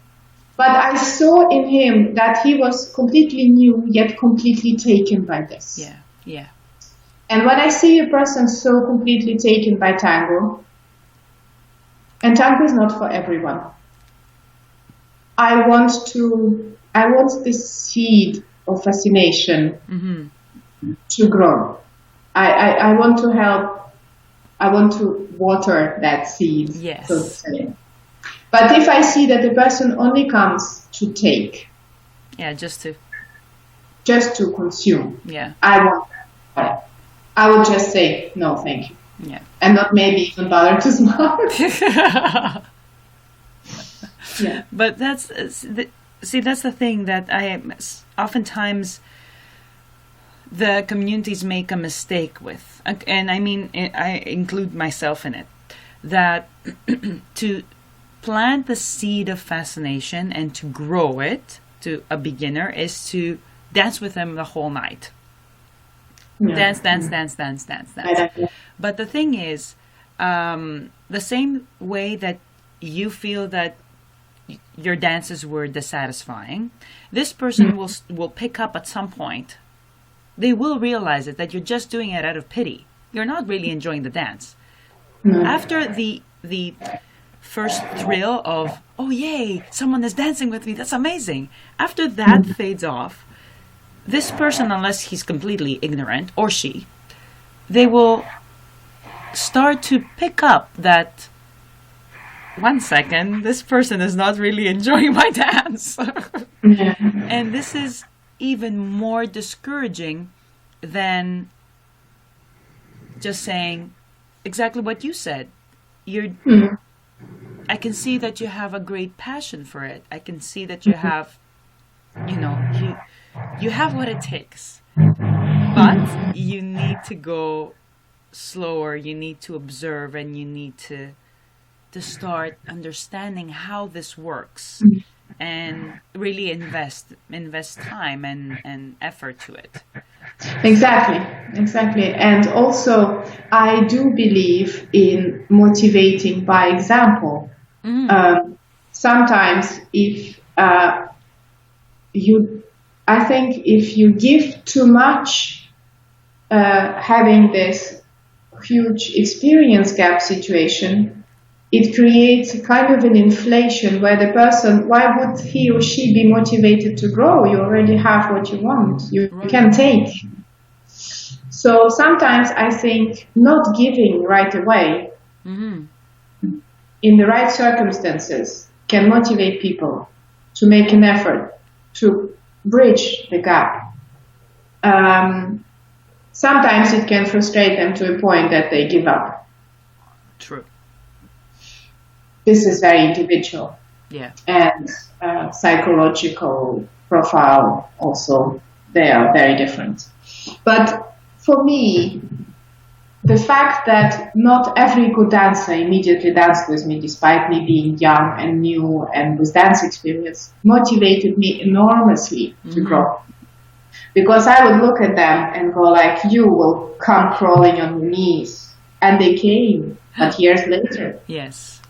But I saw in him that he was completely new, yet completely taken by this. Yeah. Yeah. And when I see a person so completely taken by tango, and tango is not for everyone, I want this seed of fascination to grow. I want to help. I want to water that seed, Yes. so to say. But if I see that the person only comes to take, just to consume, yeah I would just say no, thank you, and not maybe even bother to smile. Yeah. But that's the thing that oftentimes the communities make a mistake with, and I mean I include myself in it, that to plant the seed of fascination and to grow it to a beginner is to dance with them the whole night. Dance. But the thing is, the same way that you feel that your dances were dissatisfying, this person will pick up at some point. They will realize it, that you're just doing it out of pity. You're not really enjoying the dance. After the first thrill of, oh yay, someone is dancing with me, that's amazing. After that fades off, this person, unless he's completely ignorant, or she, they will start to pick up that, 1 second, this person is not really enjoying my dance. And this is even more discouraging than just saying exactly what you said. I can see that you have a great passion for it. I can see that you have, you have what it takes. But you need to go slower. You need to observe, and you need to start understanding how this works, and really invest time and effort to it. Exactly. And also, I do believe in motivating by example. Sometimes if you I think if you give too much, having this huge experience gap situation, it creates a kind of an inflation where the person, why would he or she be motivated to grow? You already have what you want. You can take. So sometimes I think not giving right away in the right circumstances can motivate people to make an effort to bridge the gap. Sometimes it can frustrate them to a point that they give up. True. This is very individual. Yeah. And psychological profile also, they are very different. But for me, the fact that not every good dancer immediately danced with me, despite me being young and new and with dance experience, motivated me enormously to grow. Because I would look at them and go like, you will come crawling on your knees. And they came, but years later. Yes.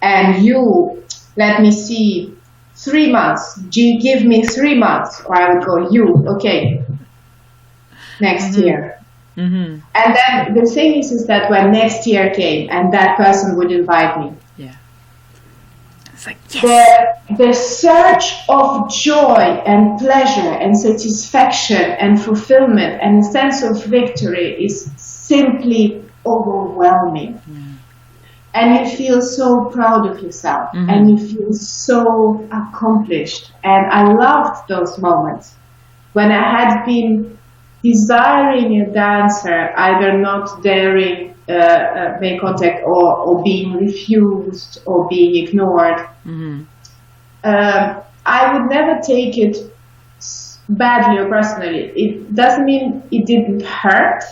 And you, let me see, 3 months. Give me 3 months. Or I would go, you, okay, next year. And then the thing is that when next year came and that person would invite me. Yeah. It's like, yes. The surge of joy and pleasure and satisfaction and fulfillment and sense of victory is simply overwhelming. And you feel so proud of yourself and you feel so accomplished. And I loved those moments when I had been desiring a dancer, either not daring make contact or being refused or being ignored. I would never take it badly or personally. It doesn't mean it didn't hurt,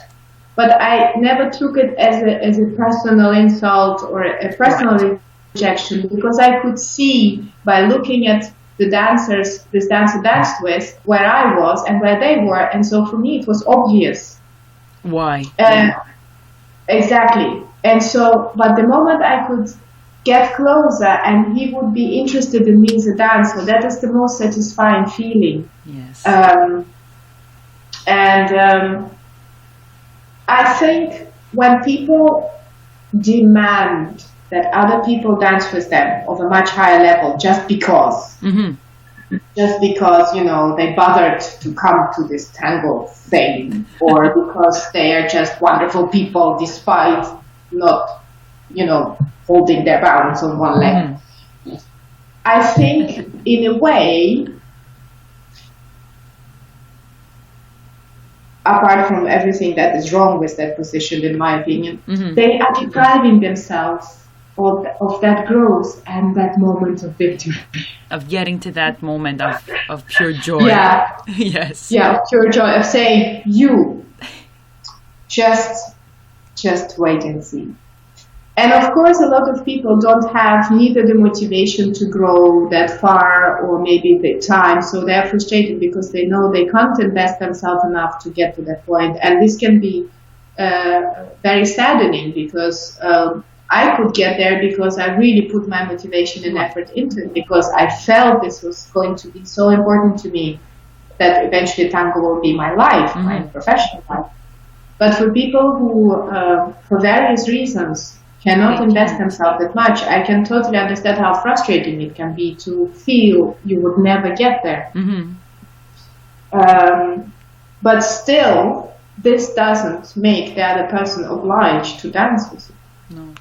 but I never took it as a personal insult or a personal rejection, because I could see by looking at the dancers this dancer danced with where I was and where they were, and so for me it was obvious. Why? Exactly. And so, but the moment I could get closer and he would be interested in me as a dancer, that is the most satisfying feeling. Yes. I think when people demand that other people dance with them of a much higher level just because, you know, they bothered to come to this tango thing, or because they are just wonderful people despite not, you know, holding their balance on one leg. I think in a way, apart from everything that is wrong with that position, in my opinion, they are depriving themselves of that growth and that moment of victory. Of getting to that moment of pure joy. Yeah. Yes. Yeah, pure joy of saying, you, just wait and see. And of course, a lot of people don't have neither the motivation to grow that far or maybe the time, so they're frustrated because they know they can't invest themselves enough to get to that point. And this can be very saddening, because I could get there because I really put my motivation and effort into it, because I felt this was going to be so important to me that eventually tango will be my life, my professional life. But for people who, for various reasons, cannot invest themselves that much, I can totally understand how frustrating it can be to feel you would never get there. But still, this doesn't make the other person obliged to dance with you. No,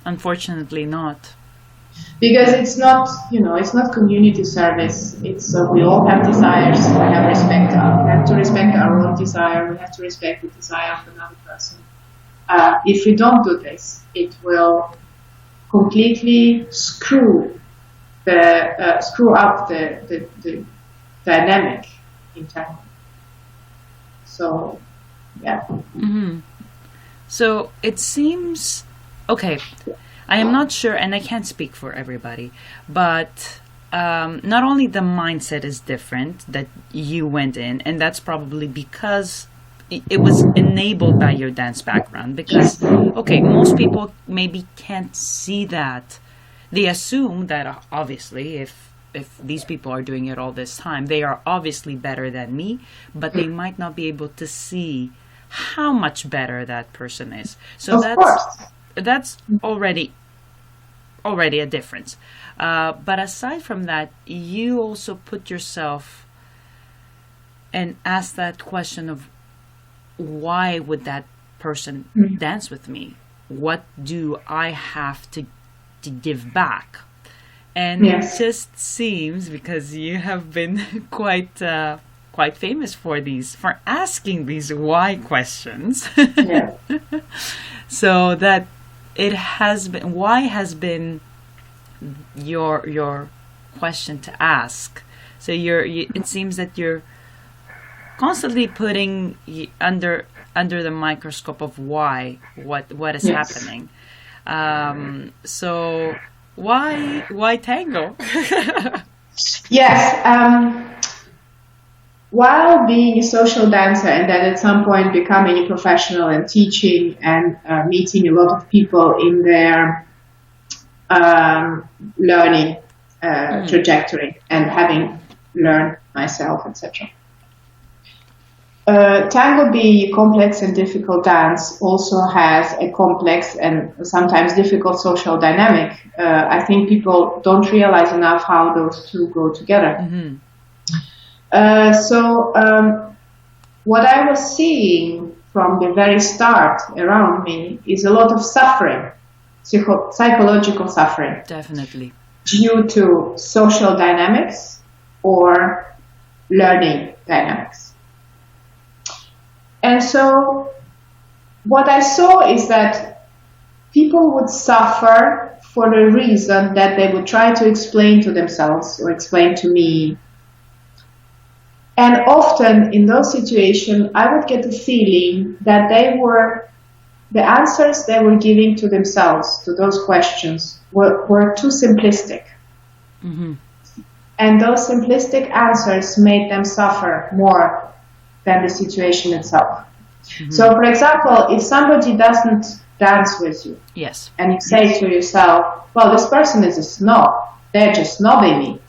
unfortunately not. Because it's not, you know, it's not community service. It's we all have desires. We have to respect our own desire. We have to respect the desire of another person. If we don't do this, it will completely screw up the dynamic in tango. So, yeah. So it seems, okay, I am not sure, and I can't speak for everybody, but not only the mindset is different that you went in, and that's probably because it was enabled by your dance background, because, okay, most people maybe can't see that. They assume that obviously if if these people are doing it all this time, they are obviously better than me, but they might not be able to see how much better that person is. So that's already a difference. But aside from that, you also put yourself and ask that question of, why would that person dance with me? What do I have to give back? And it just seems, because you have been quite famous for asking these why questions. So that why has been your question to ask. So it seems that you're constantly putting under the microscope of why, what is happening. So why tango? While being a social dancer and then at some point becoming a professional and teaching and meeting a lot of people in their learning trajectory and having learned myself, etc. Tango, being a complex and difficult dance, also has a complex and sometimes difficult social dynamic. I think people don't realize enough how those two go together. What I was seeing from the very start around me is a lot of suffering, psychological suffering. Definitely. Due to social dynamics or learning dynamics. And so what I saw is that people would suffer for a reason that they would try to explain to themselves or explain to me. And often in those situations, I would get the feeling that the answers they were giving to themselves to those questions were too simplistic. And those simplistic answers made them suffer more than the situation itself. So, for example, if somebody doesn't dance with you, and you say to yourself, well, this person is a snob, they're just snobbing me.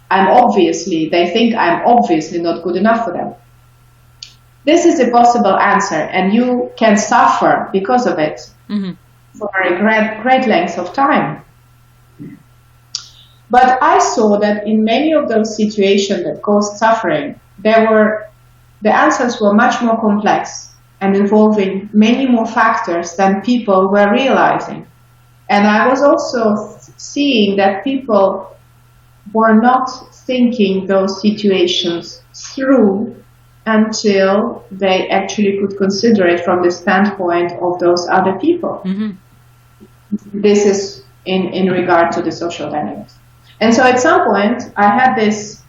They think I'm obviously not good enough for them. This is a possible answer, and you can suffer because of it for a great length of time. But I saw that in many of those situations that caused suffering, the answers were much more complex and involving many more factors than people were realizing. And I was also seeing that people were not thinking those situations through until they actually could consider it from the standpoint of those other people. This is in regard to the social dynamics. And so at some point, I had this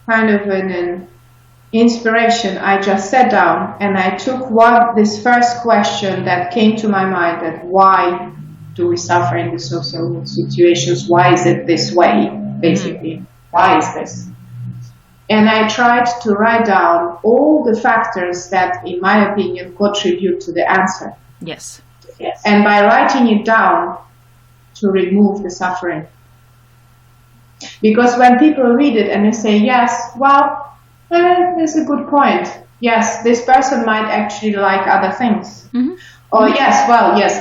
kind of an inspiration. I just sat down and I took this first question that came to my mind, that why do we suffer in the social situations? Why is it this way, basically? Why is this? And I tried to write down all the factors that, in my opinion, contribute to the answer. Yes. And by writing it down, to remove the suffering. Because when people read it and they say, yes, well, there's a good point. Yes, this person might actually like other things. Or yes,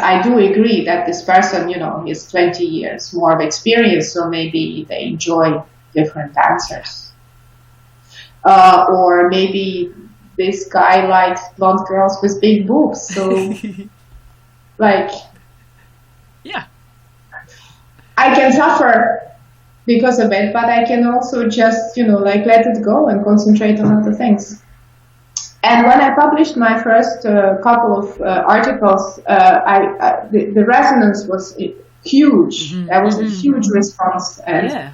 I do agree that this person, has 20 years more of experience, so maybe they enjoy different dancers. Or maybe this guy likes blonde girls with big boobs, so I can suffer because of it, but I can also just, let it go and concentrate on other things. And when I published my first couple of articles, the resonance was huge. There was a huge response. And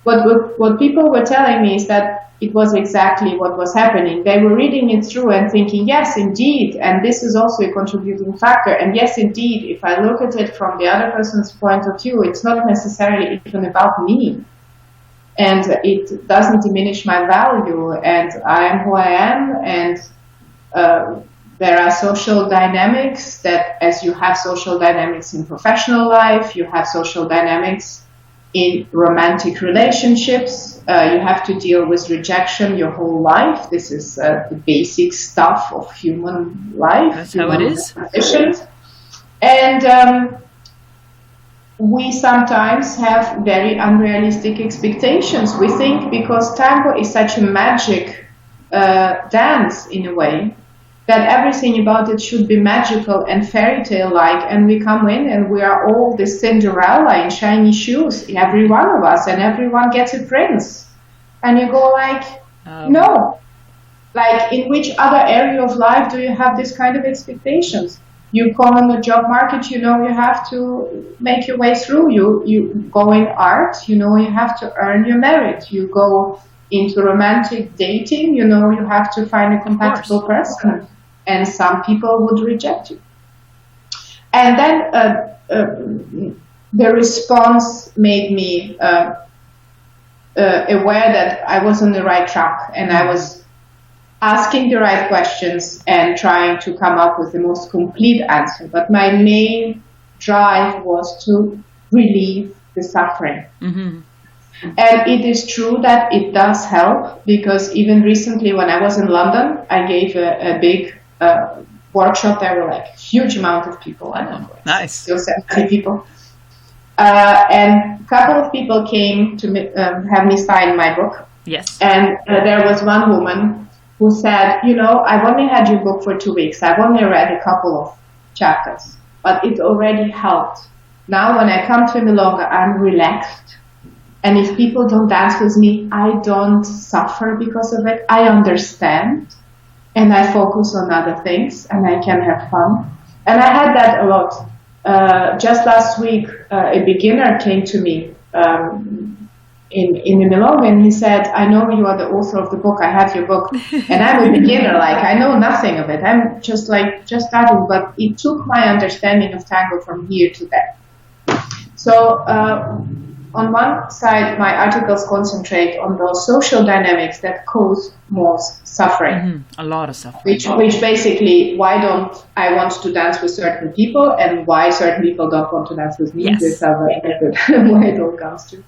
what people were telling me is that it was exactly what was happening. They were reading it through and thinking, yes, indeed, and this is also a contributing factor. And yes, indeed, if I look at it from the other person's point of view, it's not necessarily even about me. And it doesn't diminish my value, and I am who I am, and there are social dynamics that, as you have social dynamics in professional life, you have social dynamics in romantic relationships. You have to deal with rejection your whole life. This is the basic stuff of human life. That's how it is. And we sometimes have very unrealistic expectations. We think because tango is such a magic dance in a way, that everything about it should be magical and fairy tale like, and we come in and we are all the Cinderella in shiny shoes, every one of us, and everyone gets a prince. And you go like, no. Like, in which other area of life do you have this kind of expectations? You come on the job market, you know you have to make your way through. You go in art, you know you have to earn your merit. You go into romantic dating, you know you have to find a compatible person. And some people would reject you. And then the response made me aware that I was on the right track, and I was asking the right questions and trying to come up with the most complete answer. But my main drive was to relieve the suffering. Mm-hmm. And it is true that it does help, because even recently when I was in London, I gave a big workshop. There were like a huge amount of people. I don't know. Nice. Still 70 people. And a couple of people came to have me sign my book. Yes. And there was one woman who said, you know, I've only had your book for 2 weeks. I've only read a couple of chapters, but it already helped. Now when I come to Milonga, I'm relaxed. And if people don't dance with me, I don't suffer because of it. I understand. And I focus on other things, and I can have fun. And I had that a lot. Just last week, a beginner came to me in the Milonga, and he said, I know you are the author of the book, I have your book, and I'm a beginner, like, I know nothing of it. I'm just starting, but it took my understanding of tango from here to there. So, on one side, my articles concentrate on those social dynamics that cause most suffering. Mm-hmm. A lot of suffering. Which basically, why don't I want to dance with certain people, and why certain people don't want to dance with me. Yes. These are very good why it all comes to.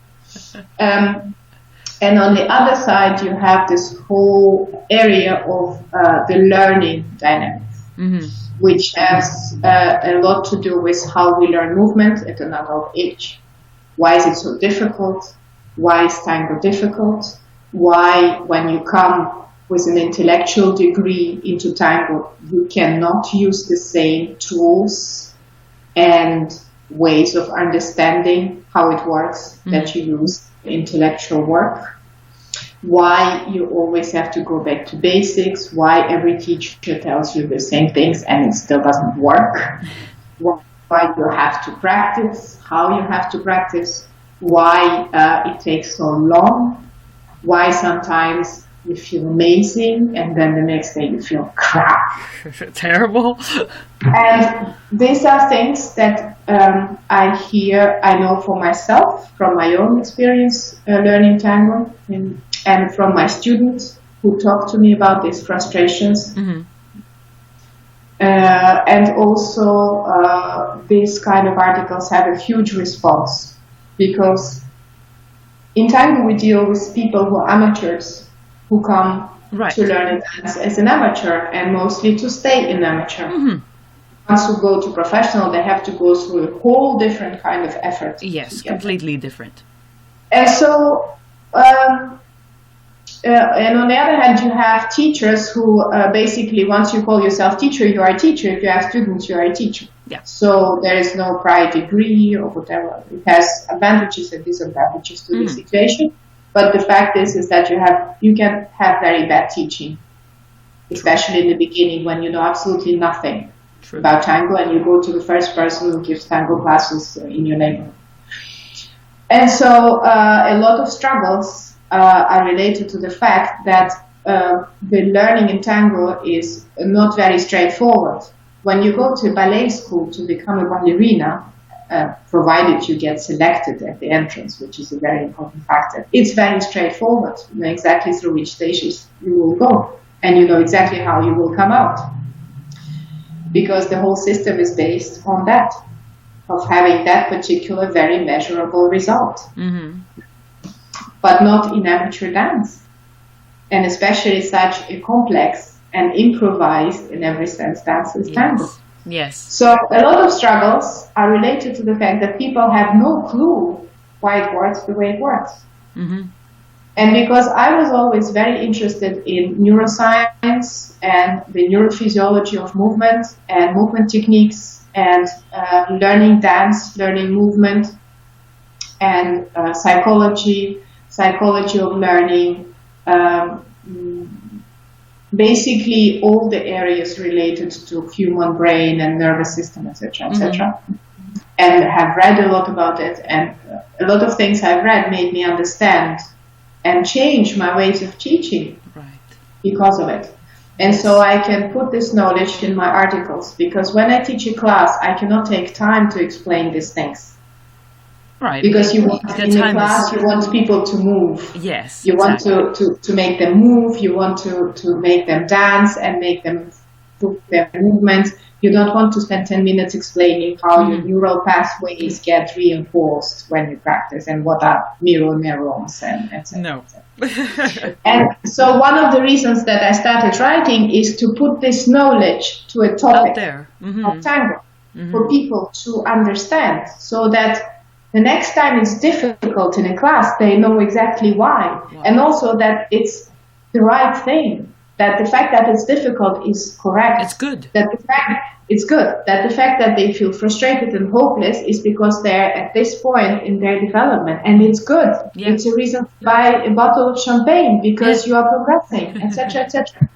And on the other side, you have this whole area of the learning dynamics, mm-hmm. which has a lot to do with how we learn movement at an adult age. Why is it so difficult? Why is tango difficult? Why, when you come with an intellectual degree into tango, you cannot use the same tools and ways of understanding how it works that you use in intellectual work? Why you always have to go back to basics? Why every teacher tells you the same things and it still doesn't work? Why you have to practice, how you have to practice, why it takes so long, why sometimes you feel amazing and then the next day you feel crap. Terrible. And these are things that I know for myself, from my own experience learning tango, and from my students who talk to me about these frustrations. Mm-hmm. And also, these kind of articles have a huge response, because in tango we deal with people who are amateurs, who come to learn a dance as an amateur, and mostly to stay an amateur. Mm-hmm. Once you go to professional, they have to go through a whole different kind of effort. Yes, completely different. And so, and on the other hand, you have teachers who basically, once you call yourself teacher, you are a teacher. If you have students, you are a teacher. Yeah. So there is no prior degree or whatever. It has advantages and disadvantages to the situation. But the fact is that you can have very bad teaching, especially in the beginning when you know absolutely nothing about tango, and you go to the first person who gives tango classes in your neighborhood. And so a lot of struggles are related to the fact that the learning in tango is not very straightforward. When you go to ballet school to become a ballerina, provided you get selected at the entrance, which is a very important factor, it's very straightforward. You know exactly through which stages you will go, and you know exactly how you will come out, because the whole system is based on that. of having that particular very measurable result. Mm-hmm. But not in amateur dance. And especially such a complex and improvised, in every sense, dance as tango. Yes. So a lot of struggles are related to the fact that people have no clue why it works the way it works. Mm-hmm. And because I was always very interested in neuroscience and the neurophysiology of movement and movement techniques and learning dance, learning movement, and psychology of learning, basically all the areas related to human brain and nervous system, etc., etc. And have read a lot about it, and a lot of things I've read made me understand and change my ways of teaching because of it. And so I can put this knowledge in my articles, because when I teach a class, I cannot take time to explain these things. Right. Because you want, in a class, you want people to move. Yes. You want to make them move, you want to make them dance and make them improve their movement. You don't want to spend 10 minutes explaining how your neural pathways get reinforced when you practice and what are mirror neurons and etc. No. And so one of the reasons that I started writing is to put this knowledge to a topic out there. of tango for people to understand, so that the next time it's difficult in a class, they know exactly why. And also that it's the right thing. That the fact that it's difficult is correct. It's good. That the fact that they feel frustrated and hopeless is because they're at this point in their development, and it's good. Yeah. It's a reason to buy a bottle of champagne because you are progressing, etc., etc.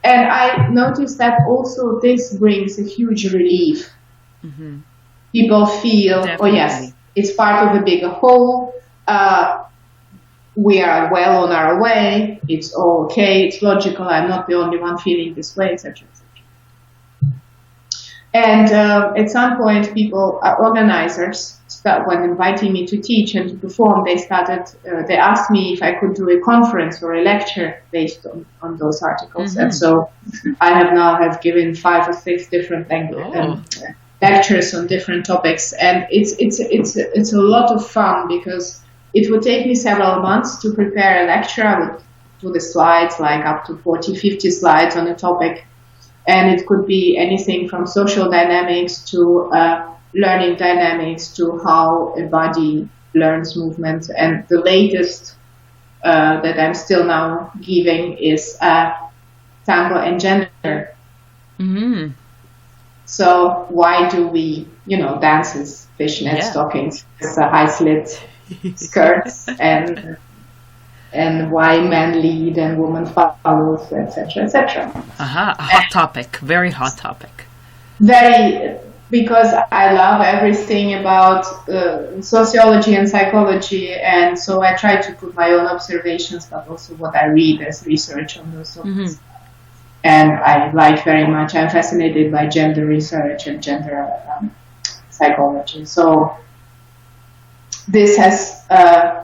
And I noticed that also this brings a huge relief. People feel, oh yes, it's part of a bigger whole. We are well on our way. It's all okay. It's logical. I'm not the only one feeling this way, etc., etc. And at some point, people, organizers, when inviting me to teach and to perform, they asked me if I could do a conference or a lecture based on those articles. And so I have given 5 or 6 different lectures on different topics, and it's a lot of fun, because it would take me several months to prepare a lecture. I would do the slides, like up to 40, 50 slides on a topic. And it could be anything from social dynamics to learning dynamics to how a body learns movement. And the latest that I'm still now giving is Tango and Gender. So why do we, dances, fishnet stockings, high slit skirts, and why men lead and women follows, etc., etc. A hot topic, very hot topic. Very, because I love everything about sociology and psychology, and so I try to put my own observations, but also what I read as research on those topics. And I like very much, I'm fascinated by gender research and gender psychology. So this has, I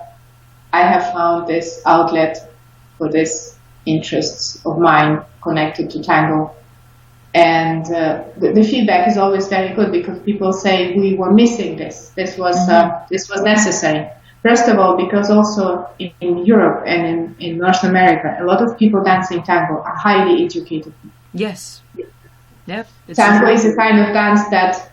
have found this outlet for these interests of mine connected to tango. And the feedback is always very good, because people say we were missing this. This was necessary. First of all, because also in Europe and in North America, a lot of people dancing tango are highly educated. Yes. Yep. Tango is a kind of dance that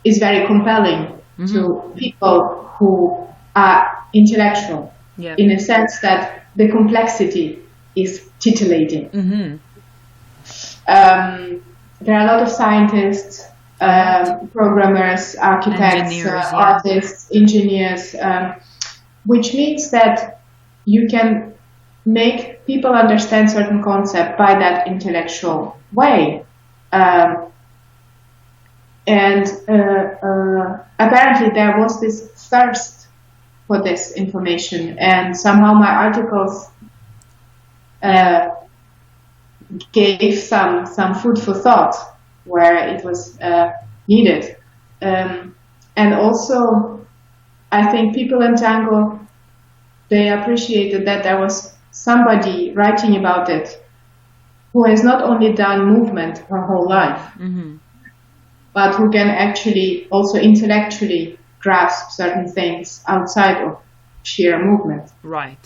is very compelling to people who are intellectual, in a sense that the complexity is titillating. There are a lot of scientists, programmers, architects, artists, engineers, which means that you can make people understand certain concepts by that intellectual way. And apparently there was this thirst for this information, and somehow my articles gave some food for thought where it was needed. And also, I think people in tango, they appreciated that there was somebody writing about it who has not only done movement her whole life, but who can actually also intellectually grasp certain things outside of sheer movement. Right.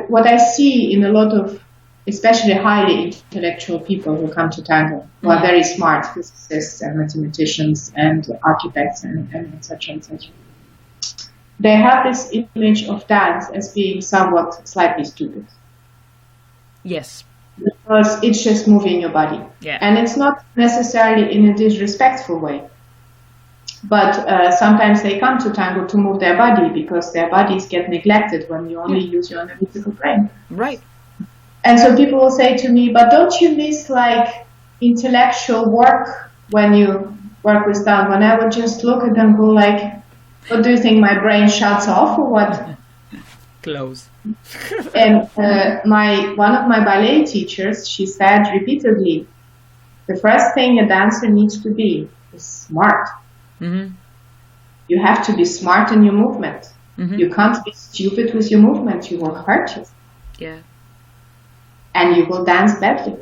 What I see in a lot of, especially highly intellectual people who come to Tango, who are very smart physicists and mathematicians and architects and etc., etc., they have this image of dance as being somewhat slightly stupid. Yes. Because it's just moving your body. Yeah. And it's not necessarily in a disrespectful way. But sometimes they come to Tango to move their body because their bodies get neglected when you only use your analytical brain. Right. And so people will say to me, but don't you miss like intellectual work when you work with Tango? And I would just look at them and go like, what do you think, my brain shuts off or what? Close. And one of my ballet teachers, she said repeatedly, the first thing a dancer needs to be is smart. Mm-hmm. You have to be smart in your movement. Mm-hmm. You can't be stupid with your movement. You will hurt yourself. Yeah. And you will dance badly.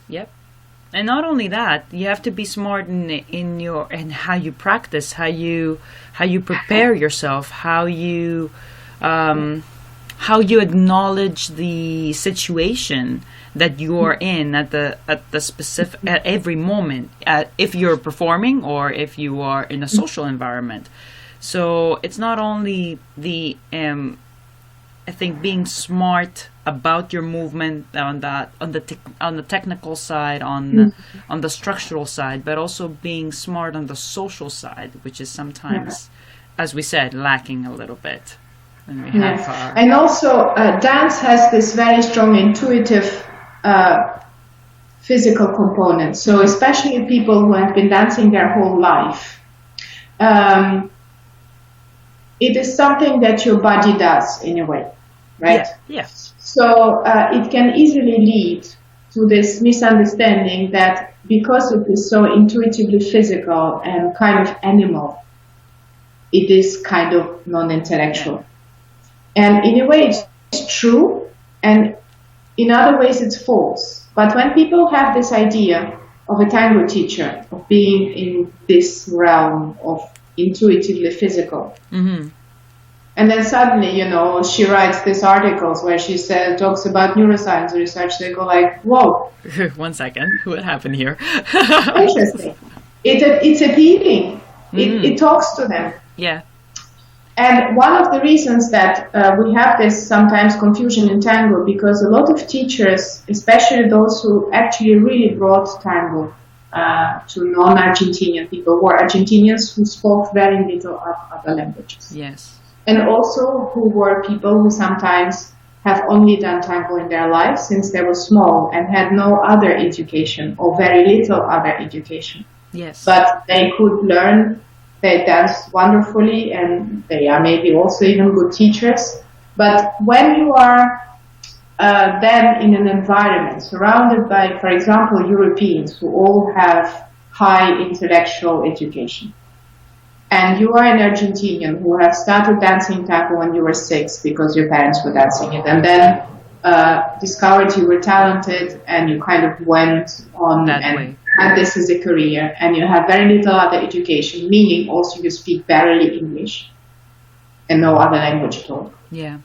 Yep. And not only that, you have to be smart in how you practice, how you prepare yourself, how you acknowledge the situation that you are in at the specific at every moment, if you're performing or if you are in a social environment. So it's not only the I think being smart about your movement on the technical side, on the structural side, but also being smart on the social side, which is sometimes, as we said, lacking a little bit. And we have and also dance has this very strong intuitive physical component. So especially people who have been dancing their whole life, it is something that your body does in a way, right? Yeah. So it can easily lead to this misunderstanding that because it is so intuitively physical and kind of animal, it is kind of non-intellectual. And in a way it's true, and in other ways it's false. But when people have this idea of a tango teacher, of being in this realm of intuitively physical, and then suddenly, she writes these articles where she talks about neuroscience research, they go like, whoa. 1 second, what happened here? Interesting. It's appealing. It talks to them. Yeah. And one of the reasons that we have this sometimes confusion in tango, because a lot of teachers, especially those who actually really brought tango to non-Argentinian people, were Argentinians who spoke very little other languages. Yes. And also who were people who sometimes have only done tango in their lives since they were small and had no other education or very little other education. Yes. But they could learn. They dance wonderfully, and they are maybe also even good teachers. But when you are then in an environment surrounded by, for example, Europeans who all have high intellectual education, and you are an Argentinian who have started dancing tango when you were 6 because your parents were dancing it, and then discovered you were talented, and you kind of went on that and way. And this is a career, and you have very little other education, meaning also you speak barely English and no other language at all. Yeah.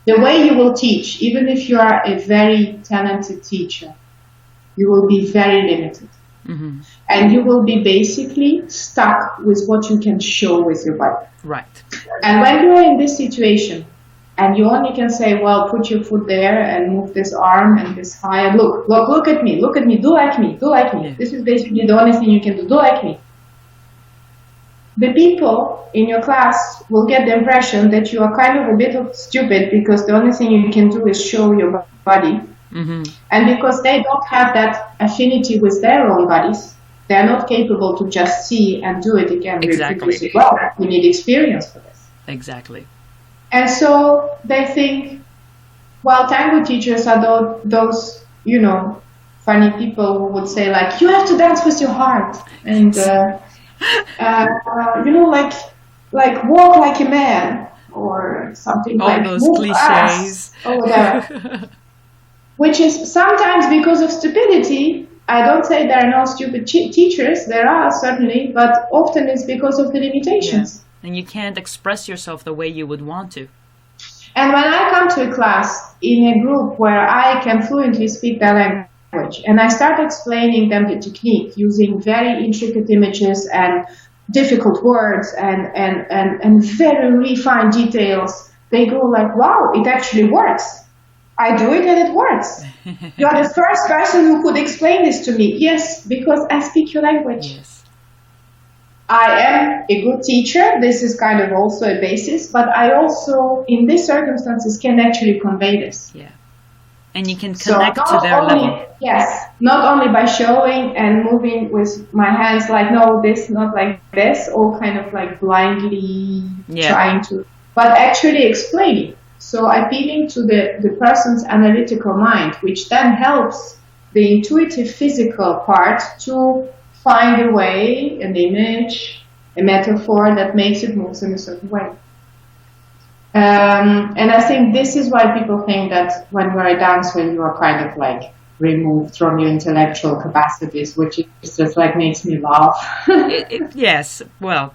The way you will teach, even if you are a very talented teacher, you will be very limited. Mm-hmm. And you will be basically stuck with what you can show with your body. Right. And when you are in this situation, and you only can say, well, put your foot there and move this arm and this high, and look at me, do like me. Yeah. This is basically the only thing you can do like me. The people in your class will get the impression that you are kind of a bit of stupid because the only thing you can do is show your body. Mm-hmm. And because they don't have that affinity with their own bodies, they are not capable to just see and do it again. Exactly. Well, we need experience for this. Exactly. And so they think, well, tango teachers are those, funny people who would say like, you have to dance with your heart. And, like walk like a man or something all like those move cliches. Fast, or whatever. Which is sometimes because of stupidity, I don't say there are no stupid teachers. There are certainly, but often it's because of the limitations. Yeah. And you can't express yourself the way you would want to. And when I come to a class in a group where I can fluently speak their language, and I start explaining them the technique using very intricate images and difficult words and very refined details, they go like, wow, it actually works. I do it and it works. You are the first person who could explain this to me. Yes, because I speak your language. Yes. I am a good teacher. This is kind of also a basis, but I also, in these circumstances, can actually convey this. Yeah. And you can connect to their level. Yes, not only by showing and moving with my hands like, no, this, not like this, all kind of like blindly trying to, but actually explaining. So appealing to the person's analytical mind, which then helps the intuitive physical part to find a way, an image, a metaphor that makes it move in a certain way. And I think this is why people think that when you're a dancer, you are kind of like removed from your intellectual capacities, which is just like makes me laugh. Yes, well,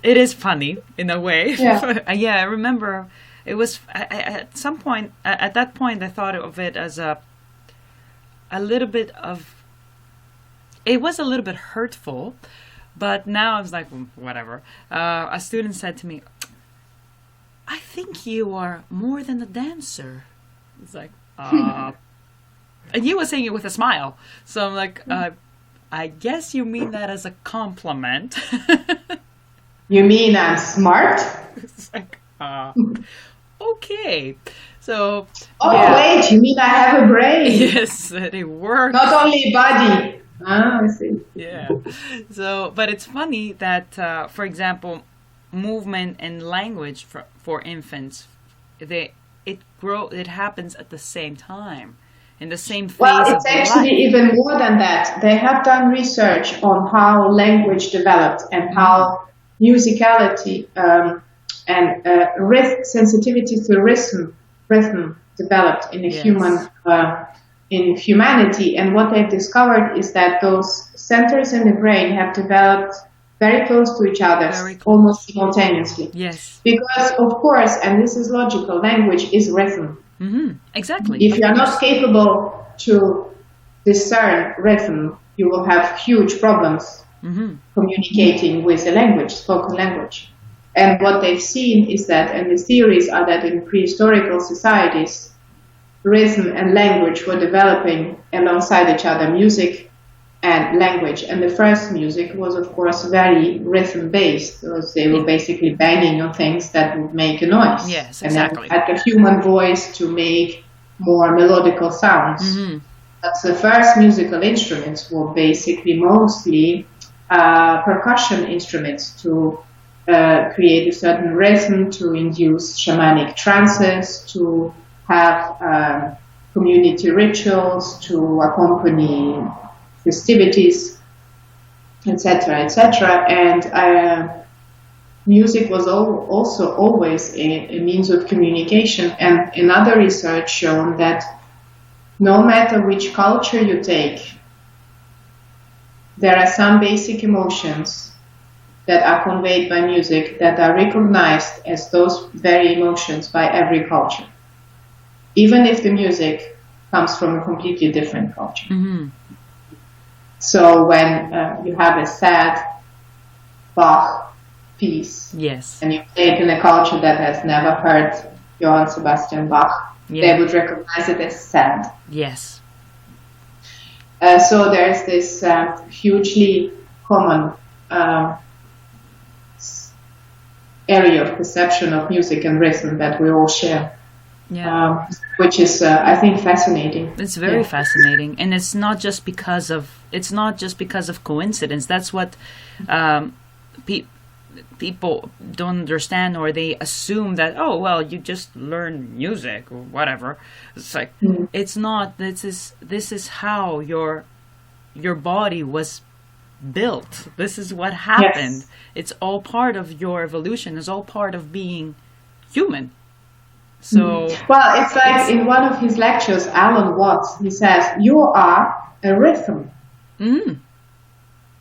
it is funny in a way. Yeah, Yeah, I remember it was at some point, at that point, I thought of it as a little bit of, it was a little bit hurtful, but now I was like, whatever. A student said to me, I think you are more than a dancer. It's like, and he was saying it with a smile. So I'm like, I guess you mean that as a compliment. You mean I'm smart? It's like, okay. So. Oh, wait, you mean I have a brain? Yes, it works. Not only a body. Ah, I see. Yeah. So, but it's funny that, for example, movement and language for infants, it happens at the same time, in the same phase well, of it's actually life. even more than that. They have done research on how language developed and how musicality and sensitivity to rhythm developed in a human in humanity. And what they've discovered is that those centers in the brain have developed very close to each other, almost simultaneously. Yes. Because, of course, and this is logical, language is rhythm. Mm-hmm. Exactly. If you are not capable to discern rhythm, you will have huge problems communicating with the language, spoken language. And what they've seen is that, and the theories are that in prehistorical societies, rhythm and language were developing alongside each other, music and language. And the first music was, of course, very rhythm-based, because they were basically banging on things that would make a noise. Yes, exactly. And then had the human voice to make more melodical sounds. Mm-hmm. But the first musical instruments were basically mostly percussion instruments to create a certain rhythm, to induce shamanic trances, to have community rituals, to accompany festivities, etc., etc. And music was also always a means of communication. And another research shown that no matter which culture you take, there are some basic emotions that are conveyed by music that are recognized as those very emotions by every culture, even if the music comes from a completely different culture. Mm-hmm. So when you have a sad Bach piece, yes, and you play it in a culture that has never heard Johann Sebastian Bach, they would recognize it as sad. Yes. So there's this hugely common area of perception of music and rhythm that we all share. Yeah. Which is, I think, fascinating. It's very fascinating, and it's not just because of coincidence. That's what people don't understand, or they assume that, oh well, you just learn music or whatever. It's like it's not. This is how your body was built. This is what happened. Yes. It's all part of your evolution. It's all part of being human. So well, it's like in one of his lectures, Alan Watts, he says, you are a rhythm. Mm.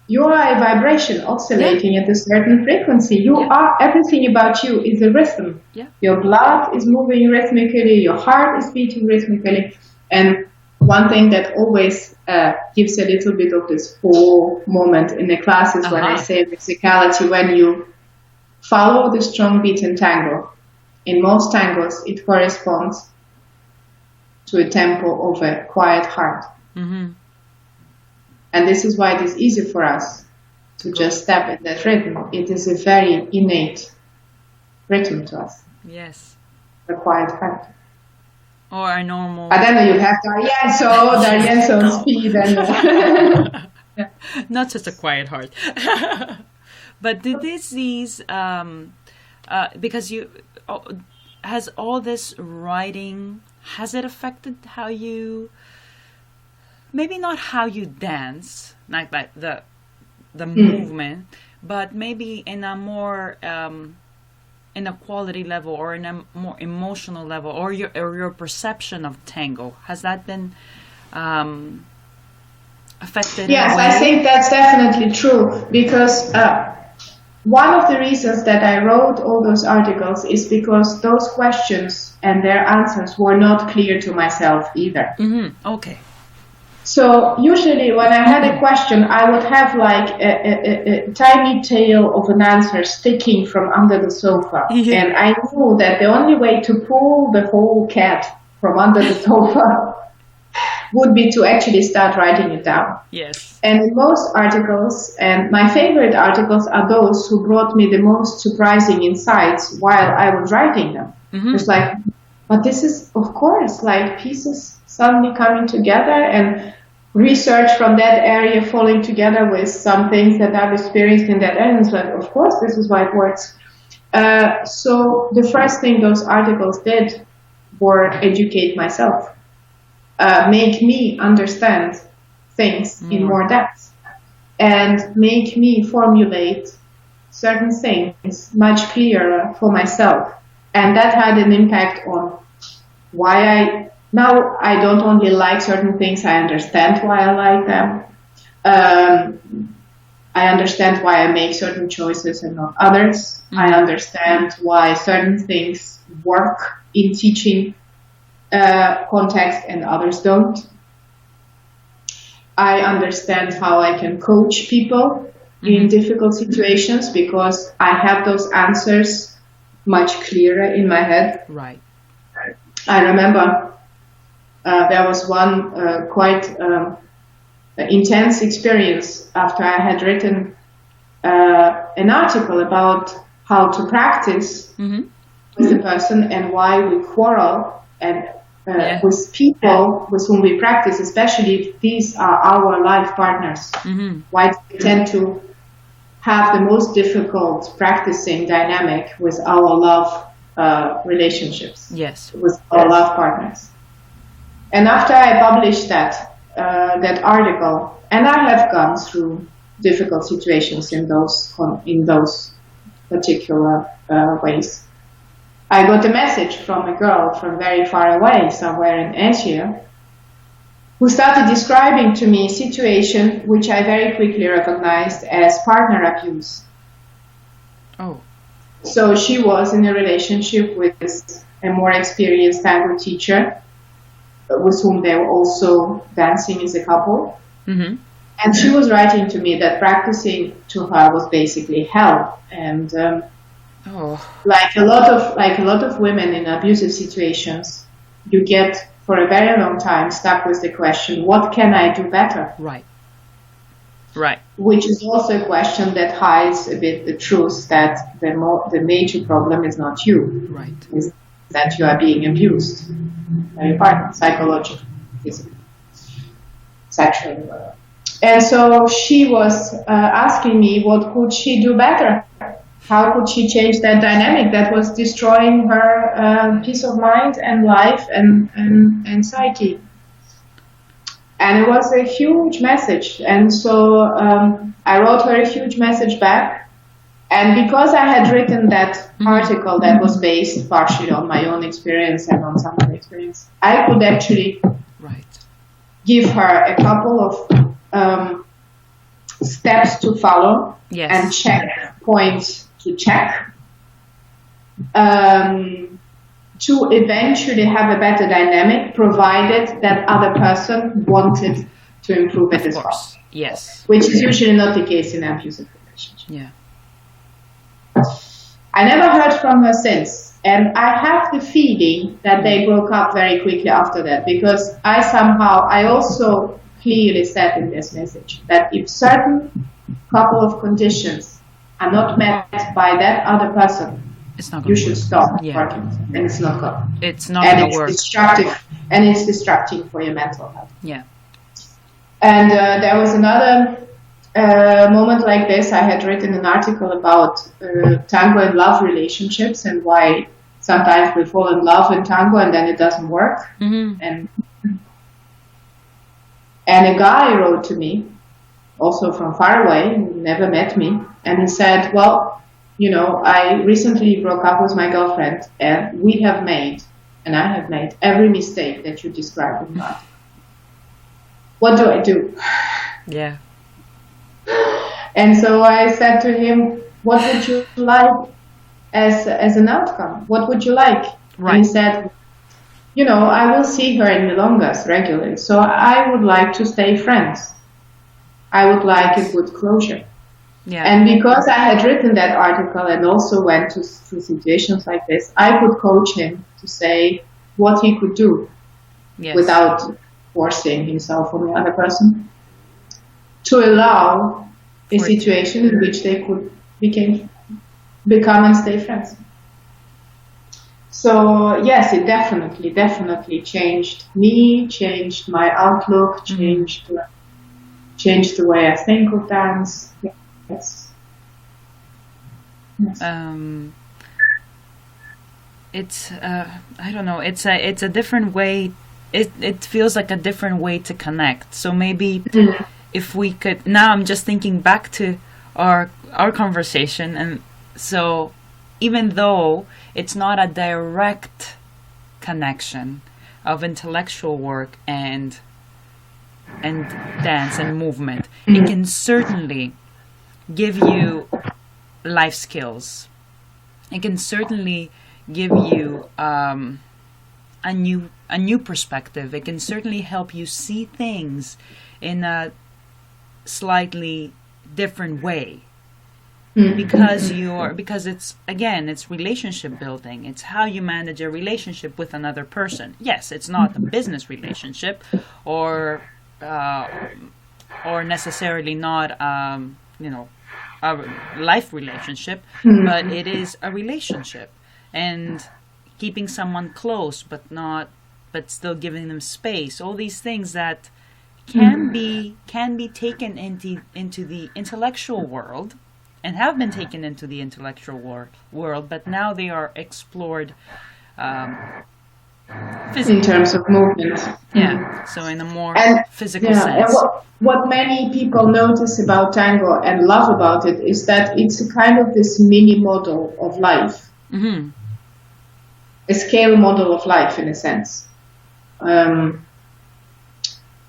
You are a vibration oscillating at a certain frequency. You are, everything about you is a rhythm. Yeah. Your blood is moving rhythmically, your heart is beating rhythmically. And one thing that always gives a little bit of this whole moment in the classes when I say musicality, when you follow the strong beat in tango, in most tangos it corresponds to a tempo of a quiet heart. Mm-hmm. And this is why it is easy for us to just step in that rhythm. It is a very innate rhythm to us. Yes. The quiet heart. Or a normal... But then you have D'Arienzo speed and... yeah. Not just a quiet heart. But did these... because you... has all this writing... Has it affected how you... Maybe not how you dance, like the movement, but maybe in a more in a quality level or in a more emotional level, or your perception of tango, has that been affected? Yes, I think that's definitely true, because one of the reasons that I wrote all those articles is because those questions and their answers were not clear to myself either. Mm-hmm. Okay. So usually when I had a question, I would have like a tiny tail of an answer sticking from under the sofa. Yeah. And I knew that the only way to pull the whole cat from under the sofa would be to actually start writing it down. Yes. And in most articles, and my favorite articles are those who brought me the most surprising insights while I was writing them. Mm-hmm. It's like, but this is, of course, like pieces suddenly coming together and research from that area falling together with some things that I've experienced in that area. It's like, of course, this is why it works. So the first thing those articles did were educate myself, make me understand things in more depth, and make me formulate certain things much clearer for myself. And that had an impact on why now I don't only like certain things, I understand why I like them. I understand why I make certain choices and not others. Mm-hmm. I understand why certain things work in teaching context and others don't. I understand how I can coach people in difficult situations because I have those answers much clearer in my head. Right. I remember there was one quite intense experience after I had written an article about how to practice with a person and why we quarrel and with people with whom we practice, especially if these are our life partners. Why do we tend to have the most difficult practicing dynamic with our love relationships? Yes. With our love partners. And after I published that article, and I have gone through difficult situations in those particular ways, I got a message from a girl from very far away, somewhere in Asia, who started describing to me a situation which I very quickly recognized as partner abuse. Oh. So she was in a relationship with a more experienced tango teacher, with whom they were also dancing as a couple. Mm-hmm. And she was writing to me that practicing to her was basically hell. And like a lot of women in abusive situations, you get for a very long time stuck with the question, what can I do better? Right. Right. Which is also a question that hides a bit the truth that the major problem is not you. Right. Is that you are being abused by your partner, psychologically, physically, sexually. And so she was asking me what could she do better? How could she change that dynamic that was destroying her peace of mind and life and psyche? And it was a huge message. And so I wrote her a huge message back. And because I had written that article that was based partially on my own experience and on some other experience, I could actually give her a couple of steps to follow Yes. and checkpoints to check to eventually have a better dynamic, provided that other person wanted to improve it as well. Yes. Which is usually not the case in abusive relationships. Yeah. I never heard from her since, and I have the feeling that they broke up very quickly after that, because I also clearly said in this message that if certain couple of conditions are not met by that other person, it's not you should stop Yeah. working, and it's not good. It's not going to work. It's destructive for your mental health. Yeah. And there was another moment like this. I had written an article about tango and love relationships and why sometimes we fall in love in tango and then it doesn't work. Mm-hmm. And a guy wrote to me, also from far away, who never met me, and he said, well, I recently broke up with my girlfriend, and I have made every mistake that you described in that. What do I do? Yeah. And so I said to him, what would you like as an outcome? What would you like? Right. And he said, I will see her in milongas regularly, so I would like to stay friends. I would like a good closure. Yeah. And because I had written that article and also went through situations like this, I could coach him to say what he could do without forcing himself on the other person, to allow a situation in which they could become and stay friends. So yes, it definitely changed me, changed my outlook, changed the way I think of dance. Yes. It's I don't know. It's a different way. It feels like a different way to connect. So maybe if we could. Now I'm just thinking back to our conversation, and so even though it's not a direct connection of intellectual work and dance and movement, it can certainly give you life skills. It can certainly give you a new perspective. It can certainly help you see things in a slightly different way. Because it's relationship building. It's how you manage a relationship with another person. Yes, it's not a business relationship or necessarily not a life relationship, but it is a relationship, and keeping someone close but still giving them space. All these things that can be taken into the intellectual world, and have been taken into the intellectual world, but now they are explored physically. In terms of movement. Yeah, so in a more physical sense. And what many people notice about tango and love about it is that it's a kind of this mini model of life. Mm-hmm. A scale model of life, in a sense.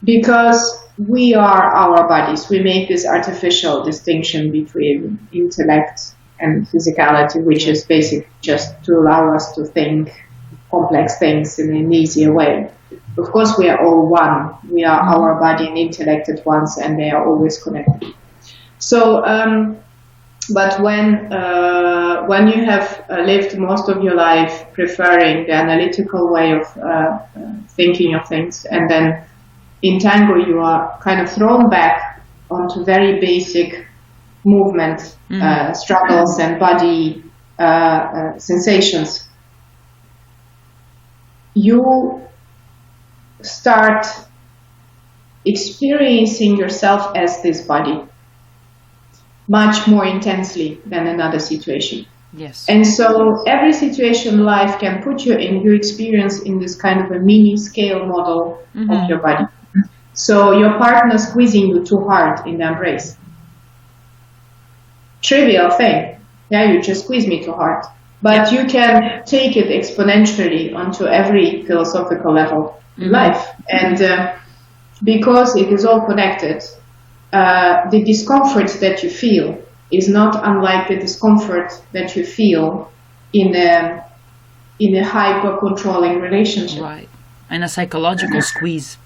Because we are our bodies. We make this artificial distinction between intellect and physicality, which is basically just to allow us to think complex things in an easier way. Of course, we are all one. We are our body and intellect at once, and they are always connected. So, but when you have lived most of your life preferring the analytical way of thinking of things, and then in tango you are kind of thrown back onto very basic movement struggles and body sensations, you start experiencing yourself as this body much more intensely than another situation. Yes. And so every situation life can put you in, you experience in this kind of a mini scale model of your body. So your partner squeezing you too hard in the embrace. Trivial thing. Yeah, you just squeeze me too hard. But you can take it exponentially onto every philosophical level in life. And because it is all connected, the discomfort that you feel is not unlike the discomfort that you feel in a hyper-controlling relationship. Right. And a psychological squeeze.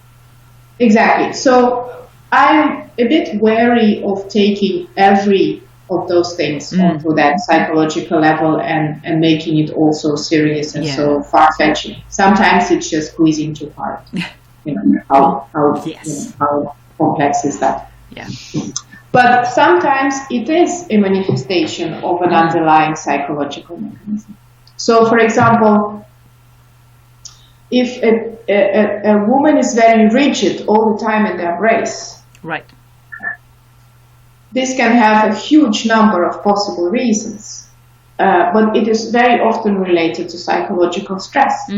Exactly. So I'm a bit wary of taking every of those things onto that psychological level and making it all so serious and so far-fetched. Sometimes it's just squeezing too hard. How complex is that? Yeah. But sometimes it is a manifestation of an underlying psychological mechanism. So, for example, if a woman is very rigid all the time in the embrace, right, this can have a huge number of possible reasons, but it is very often related to psychological stress.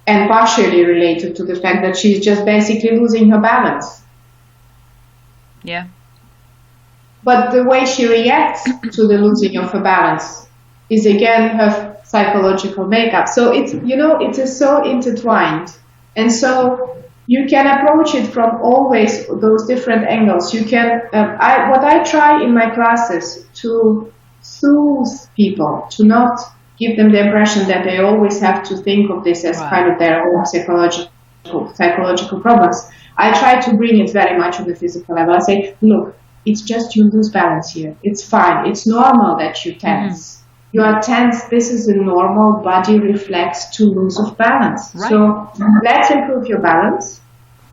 And partially related to the fact that she's just basically losing her balance. Yeah. But the way she reacts to the losing of her balance is again her psychological makeup. So it's, it is so intertwined. And so you can approach it from always those different angles. You can, what I try in my classes to soothe people, to not give them the impression that they always have to think of this as kind of their own psychological problems. I try to bring it very much on the physical level. I say, look, it's just you lose balance here. It's fine. It's normal that you tense. You are tense. This is a normal body reflex to lose of balance. Right. So let's improve your balance.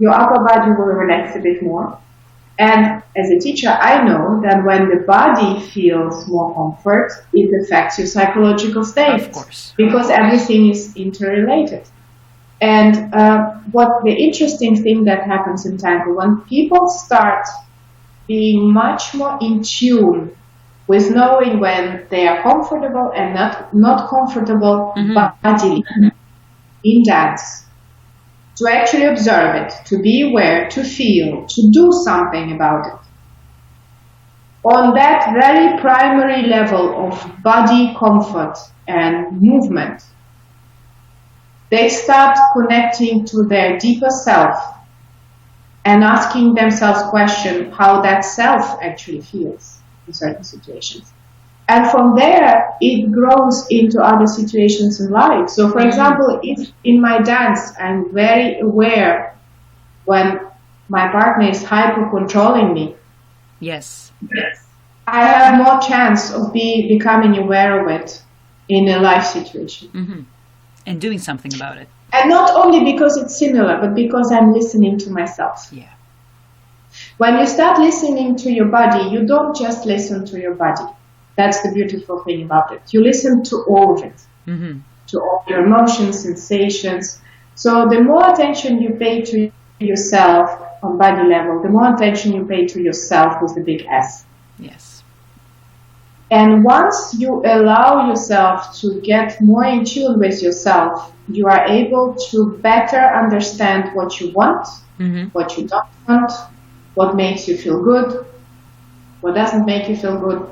Your upper body will relax a bit more. And as a teacher, I know that when the body feels more comfort, it affects your psychological state. Of course. Because everything is interrelated. And what the interesting thing that happens in Tango, when people start being much more in tune with knowing when they are comfortable and not comfortable bodily in dance, to actually observe it, to be aware, to feel, to do something about it. On that very primary level of body comfort and movement, they start connecting to their deeper self and asking themselves questions how that self actually feels in certain situations. And from there, it grows into other situations in life. So, for example, if in my dance, I'm very aware when my partner is hyper-controlling me. Yes. I have more chance of becoming aware of it in a life situation. And doing something about it. And not only because it's similar, but because I'm listening to myself. Yeah. When you start listening to your body, you don't just listen to your body. That's the beautiful thing about it. You listen to all of it, to all your emotions, sensations. So the more attention you pay to yourself on body level, the more attention you pay to yourself with the big S. Yes. And once you allow yourself to get more in tune with yourself, you are able to better understand what you want, what you don't want, what makes you feel good, what doesn't make you feel good,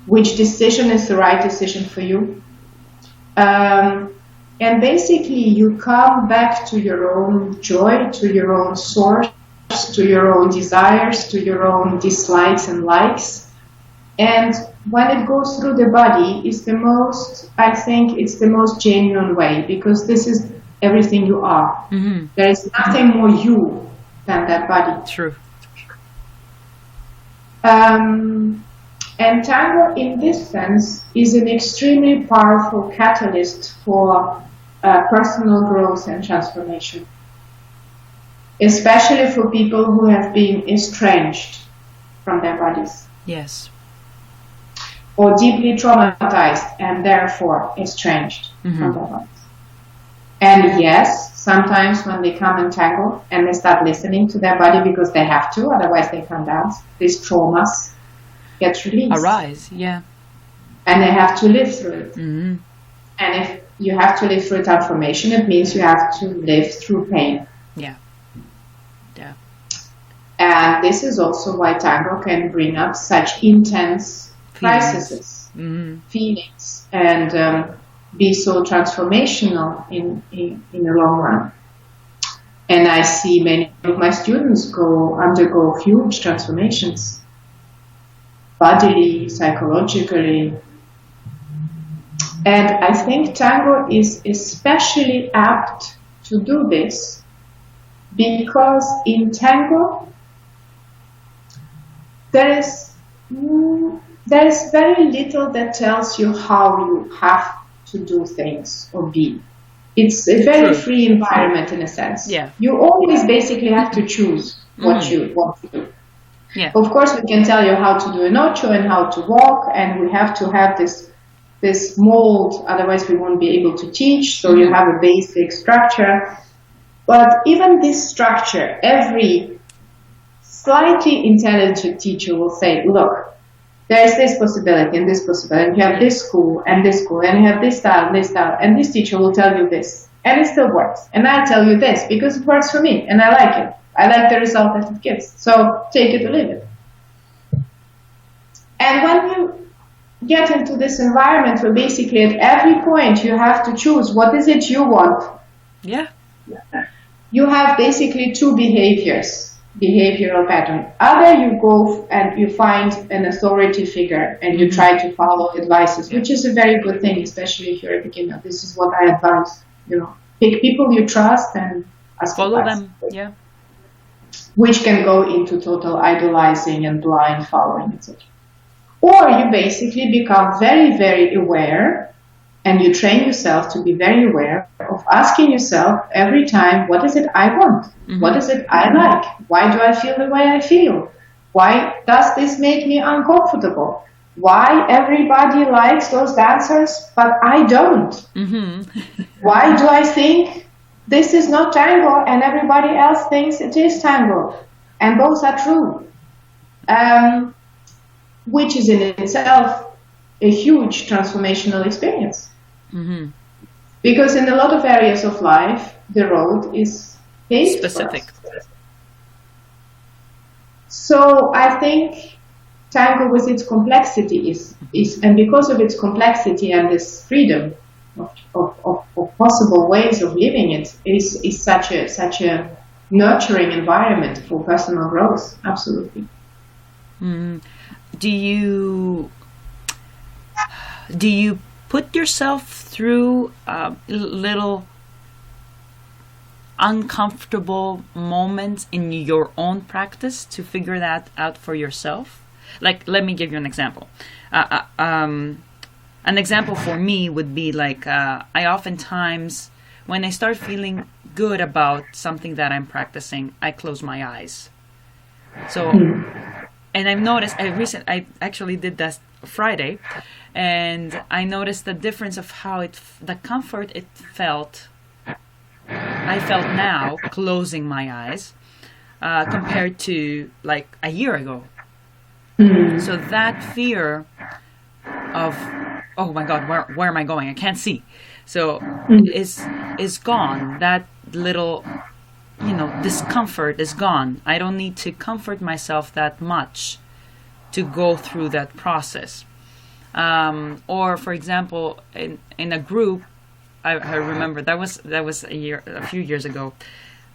which decision is the right decision for you. And basically you come back to your own joy, to your own source, to your own desires, to your own dislikes and likes. And when it goes through the body, I think it's the most genuine way, because this is everything you are. There is nothing more you than that body. True. And Tango, in this sense, is an extremely powerful catalyst for personal growth and transformation, especially for people who have been estranged from their bodies. Yes. Or deeply traumatized and therefore estranged from their bodies. And yes, sometimes when they come in Tango and they start listening to their body because they have to, otherwise they can't dance, these traumas get released. Arise, yeah. And they have to live through it. And if you have to live through transformation, it means you have to live through pain. Yeah. Yeah. And this is also why Tango can bring up such intense crises, feelings, and be so transformational in the long run. And I see many of my students undergo huge transformations, bodily, psychologically. And I think tango is especially apt to do this because in tango there is very little that tells you how you have to do things or be. It's a very free environment in a sense. Yeah. You always basically have to choose what you want to do. Yeah. Of course, we can tell you how to do an ocho and how to walk, and we have to have this mold, otherwise we won't be able to teach. So you have a basic structure. But even this structure, every slightly intelligent teacher will say, look, there's this possibility and this possibility, and you have this school, and you have this style, and this teacher will tell you this, and it still works. And I tell you this because it works for me, and I like it. I like the result that it gives. So take it or leave it. And when you get into this environment where basically at every point you have to choose what is it you want. Yeah. You have basically two behavioral pattern. Either you go and you find an authority figure and you try to follow advices, which is a very good thing, especially if you're a beginner. This is what I advise. Pick people you trust and ask follow advice. them. Yeah. Which can go into total idolizing and blind following, etc. Or you basically become very, very aware, and you train yourself to be very aware of asking yourself every time, what is it I want? What is it I like? Why do I feel the way I feel? Why does this make me uncomfortable? Why everybody likes those dancers, but I don't? Why do I think this is not tango and everybody else thinks it is tango? And both are true. Which is in itself a huge transformational experience. Because in a lot of areas of life, the road is paved specific. So I think tango with its complexity is and because of its complexity and this freedom of possible ways of living it is such a nurturing environment for personal growth. Absolutely. Do you put yourself through little uncomfortable moments in your own practice to figure that out for yourself? Like, let me give you an example. An example for me would be like, I oftentimes, when I start feeling good about something that I'm practicing, I close my eyes. So, and I've noticed, I actually did that Friday, and I noticed the difference of how the comfort I felt now closing my eyes compared to like a year ago. So that fear of, oh my God, where am I going? I can't see. So is gone. That little, discomfort is gone. I don't need to comfort myself that much to go through that process. Or for example, in a group, I remember that was a few years ago.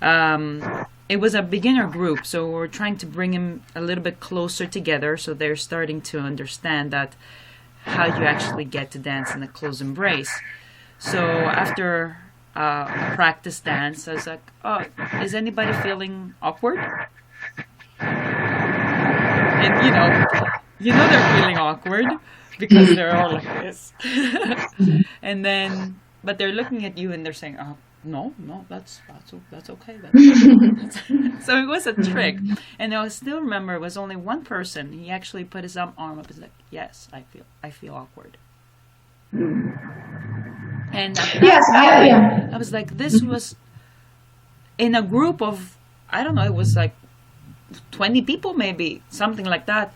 It was a beginner group, so we're trying to bring them a little bit closer together, so they're starting to understand that how you actually get to dance in a close embrace. So after a practice dance, I was like, "Oh, is anybody feeling awkward?" And they're feeling awkward because they're all like this, and then. But they're looking at you and they're saying, "Oh, no, that's okay." So it was a trick, and I still remember it was only one person. He actually put his arm up. He's like, "Yes, I feel awkward." And I was like, this was in a group of, I don't know, it was like 20 people, maybe something like that.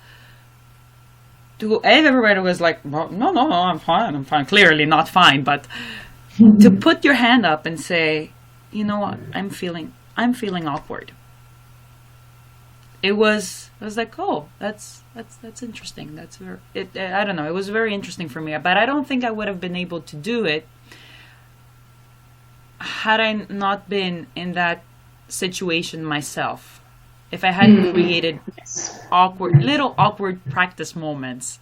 Everybody was like, no, I'm fine. Clearly not fine, but. To put your hand up and say, you know what, I'm feeling awkward. I was like, oh, that's interesting. I don't know. It was very interesting for me, but I don't think I would have been able to do it had I not been in that situation myself, if I had created awkward practice moments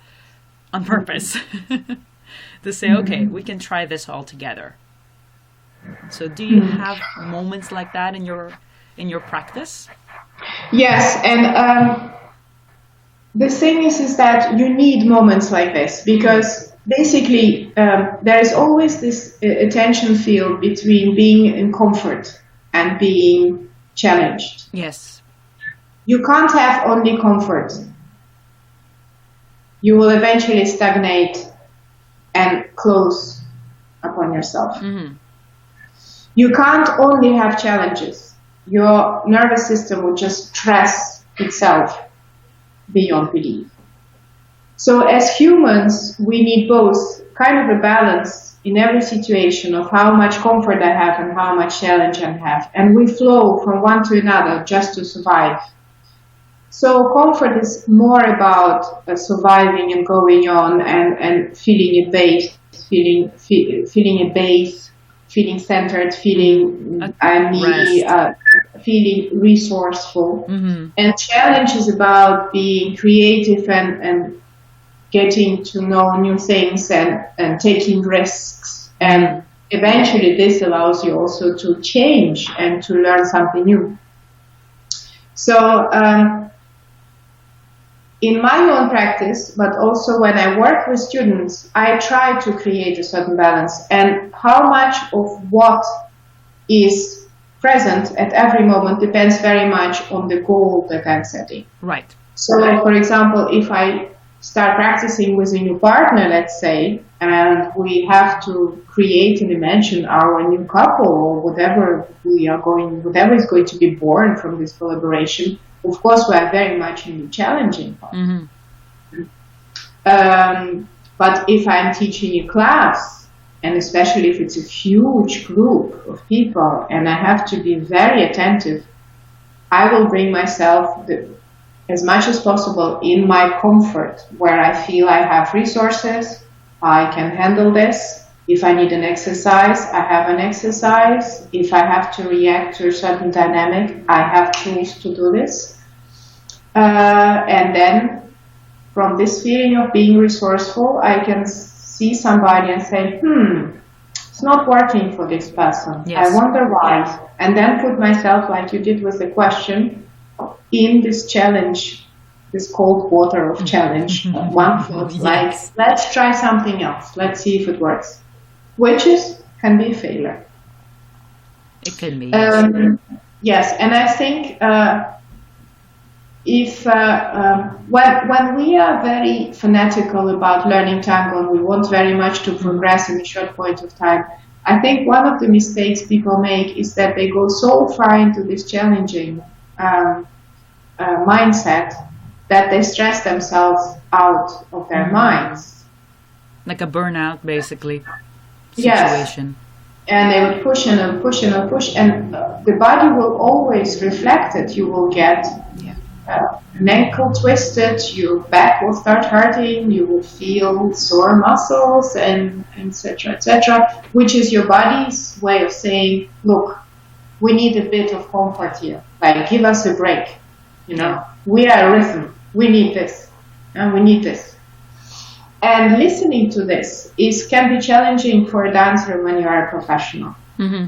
on purpose to say, okay, we can try this all together. So do you have moments like that in your practice? Yes, and the thing is that you need moments like this because basically there is always this attention field between being in comfort and being challenged. Yes. You can't have only comfort. You will eventually stagnate and close upon yourself. Mm-hmm. You can't only have challenges. Your nervous system will just stress itself beyond belief. So as humans, we need both kind of a balance in every situation of how much comfort I have and how much challenge I have. And we flow from one to another just to survive. So comfort is more about surviving and going on and feeling a base, feeling a base, feeling centered, feeling feeling resourceful. Mm-hmm. And challenge is about being creative and getting to know new things and taking risks. And eventually this allows you also to change and to learn something new. So in my own practice, but also when I work with students, I try to create a certain balance. And how much of what is present at every moment depends very much on the goal that I'm setting. Right. So, for example, if I start practicing with a new partner, let's say, and we have to create and imagine our new couple or whatever is going to be born from this collaboration, of course, we are very much in the challenging part. Mm-hmm. But if I'm teaching a class, and especially if it's a huge group of people, and I have to be very attentive, I will bring myself as much as possible in my comfort, where I feel I have resources, I can handle this. If I need an exercise, I have an exercise. If I have to react to a certain dynamic, I have tools to do this. And then from this feeling of being resourceful, I can see somebody and say, it's not working for this person. Yes. I wonder why. And then put myself, like you did with the question, in this challenge, this cold water of challenge. One thought, like, let's try something else. Let's see if it works. Which can be a failure. It can be. Yes, and I think when we are very fanatical about learning tango and we want very much to progress in a short point of time, I think one of the mistakes people make is that they go so far into this challenging mindset that they stress themselves out of their minds. Like a burnout, basically, Yes. situation. And they would push and push and push, and the body will always reflect it. You will get an ankle twisted, your back will start hurting, you will feel sore muscles, and etc., which is your body's way of saying, look, we need a bit of comfort here. Like, give us a break. We are a rhythm. We need this. And we need this. And listening to this can be challenging for a dancer when you are a professional. Mm-hmm.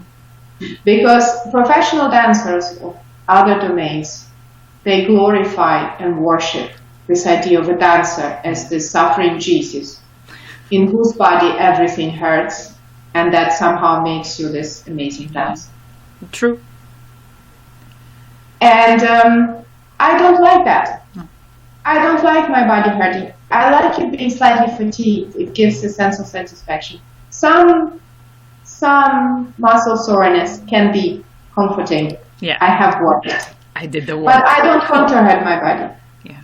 Because professional dancers of other domains, they glorify and worship this idea of a dancer as the suffering Jesus, in whose body everything hurts, and that somehow makes you this amazing dancer. True. And I don't like that. No. I don't like my body hurting. I like it being slightly fatigued. It gives a sense of satisfaction. Some muscle soreness can be comforting. Yeah. I have worked. I did the work. But I don't want to hurt my body. Yeah.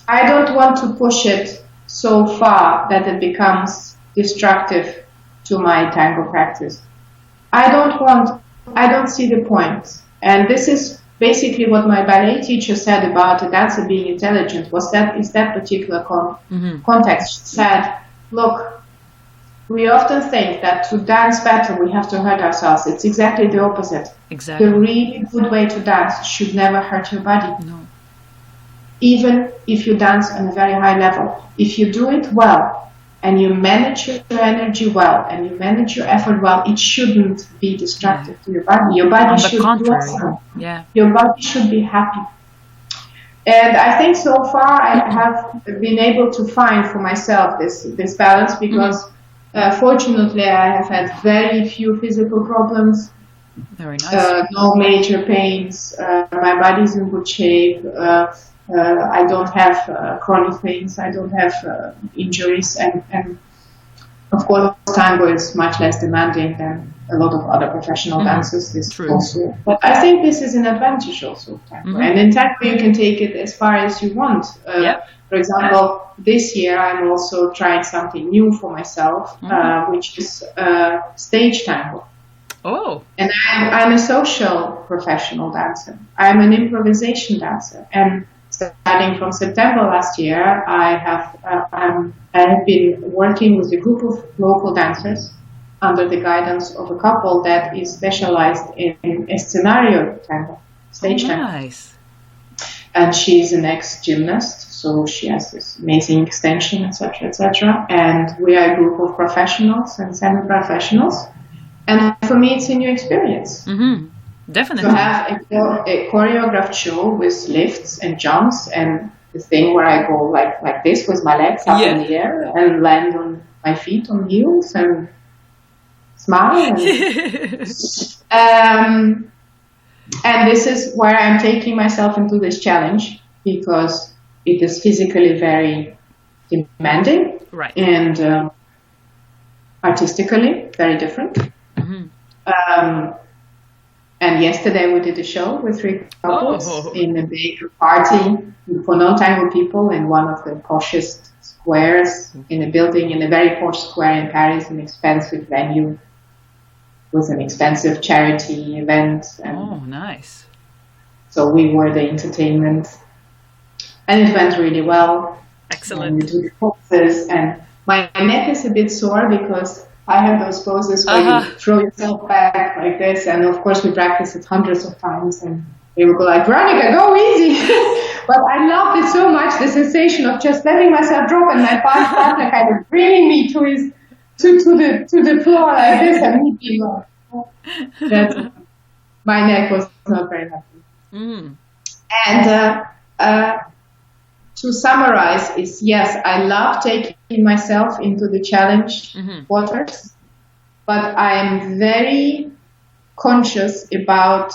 I don't want to push it so far that it becomes destructive to my tango practice. I don't see the point. And this is basically what my ballet teacher said about a dancer being intelligent is that particular context. She said, look, we often think that to dance better we have to hurt ourselves. It's exactly the opposite. Exactly. The really good way to dance should never hurt your body. No. Even if you dance on a very high level. If you do it well and you manage your energy well and you manage your effort well, it shouldn't be destructive to your body. Your body should blossom. Yeah. Your body should be happy. And I think so far I have been able to find for myself this balance because fortunately I have had very few physical problems. Very nice. No major pains. My body's in good shape. I don't have chronic pains. I don't have injuries. And of course, tango is much less demanding than a lot of other professional dances. This True. Also, but I think this is an advantage also of tango. And in tango, you can take it as far as you want. For example, this year I'm also trying something new for myself, which is stage tango. Oh. And I'm a social professional dancer. I'm an improvisation dancer. And starting from September last year, I have been working with a group of local dancers under the guidance of a couple that is specialized in scenario tango, stage tango. Nice. And she's an ex-gymnast, so she has this amazing extension, etc., etc. And we are a group of professionals and semi-professionals. And for me, it's a new experience. Definitely. To have a choreographed show with lifts and jumps and the thing where I go like this with my legs up in the air and land on my feet on heels and smile. And this is where I'm taking myself into this challenge because it is physically very demanding and artistically very different. And yesterday we did a show with 3 couples in a big party for non-tango people in one of the poshest squares in a building, in a very posh square in Paris, an expensive venue with an expensive charity event. And nice. So we were the entertainment. And it went really well. Excellent. And we do the poses, and my neck is a bit sore because I have those poses where you throw yourself back like this, and of course we practice it hundreds of times, and they will go like, Veronica, go easy. But I loved it so much, the sensation of just letting myself drop and my partner kind of bringing me to the floor like this, and me being like, my neck was not very happy. And to summarize is, yes, I love taking myself into the challenge waters, but I'm very conscious about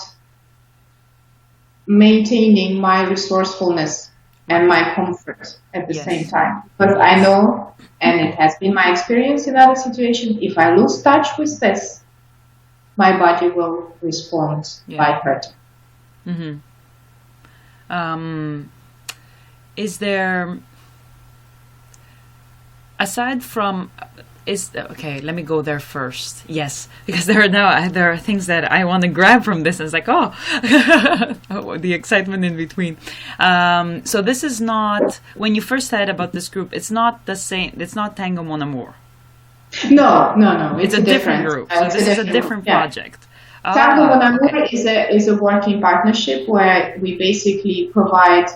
maintaining my resourcefulness and my comfort at the same time. Because I know, and it has been my experience in other situations, if I lose touch with this, my body will respond by hurting. Is there, aside from, let me go there first. Yes, because there are things that I want to grab from this, and it's like, the excitement in between. So this is not, when you first said about this group, it's not the same, it's not Tango Mon Amour. No. It's a different group. So this is a different project. Tango Mon Amour is a working partnership where we basically provide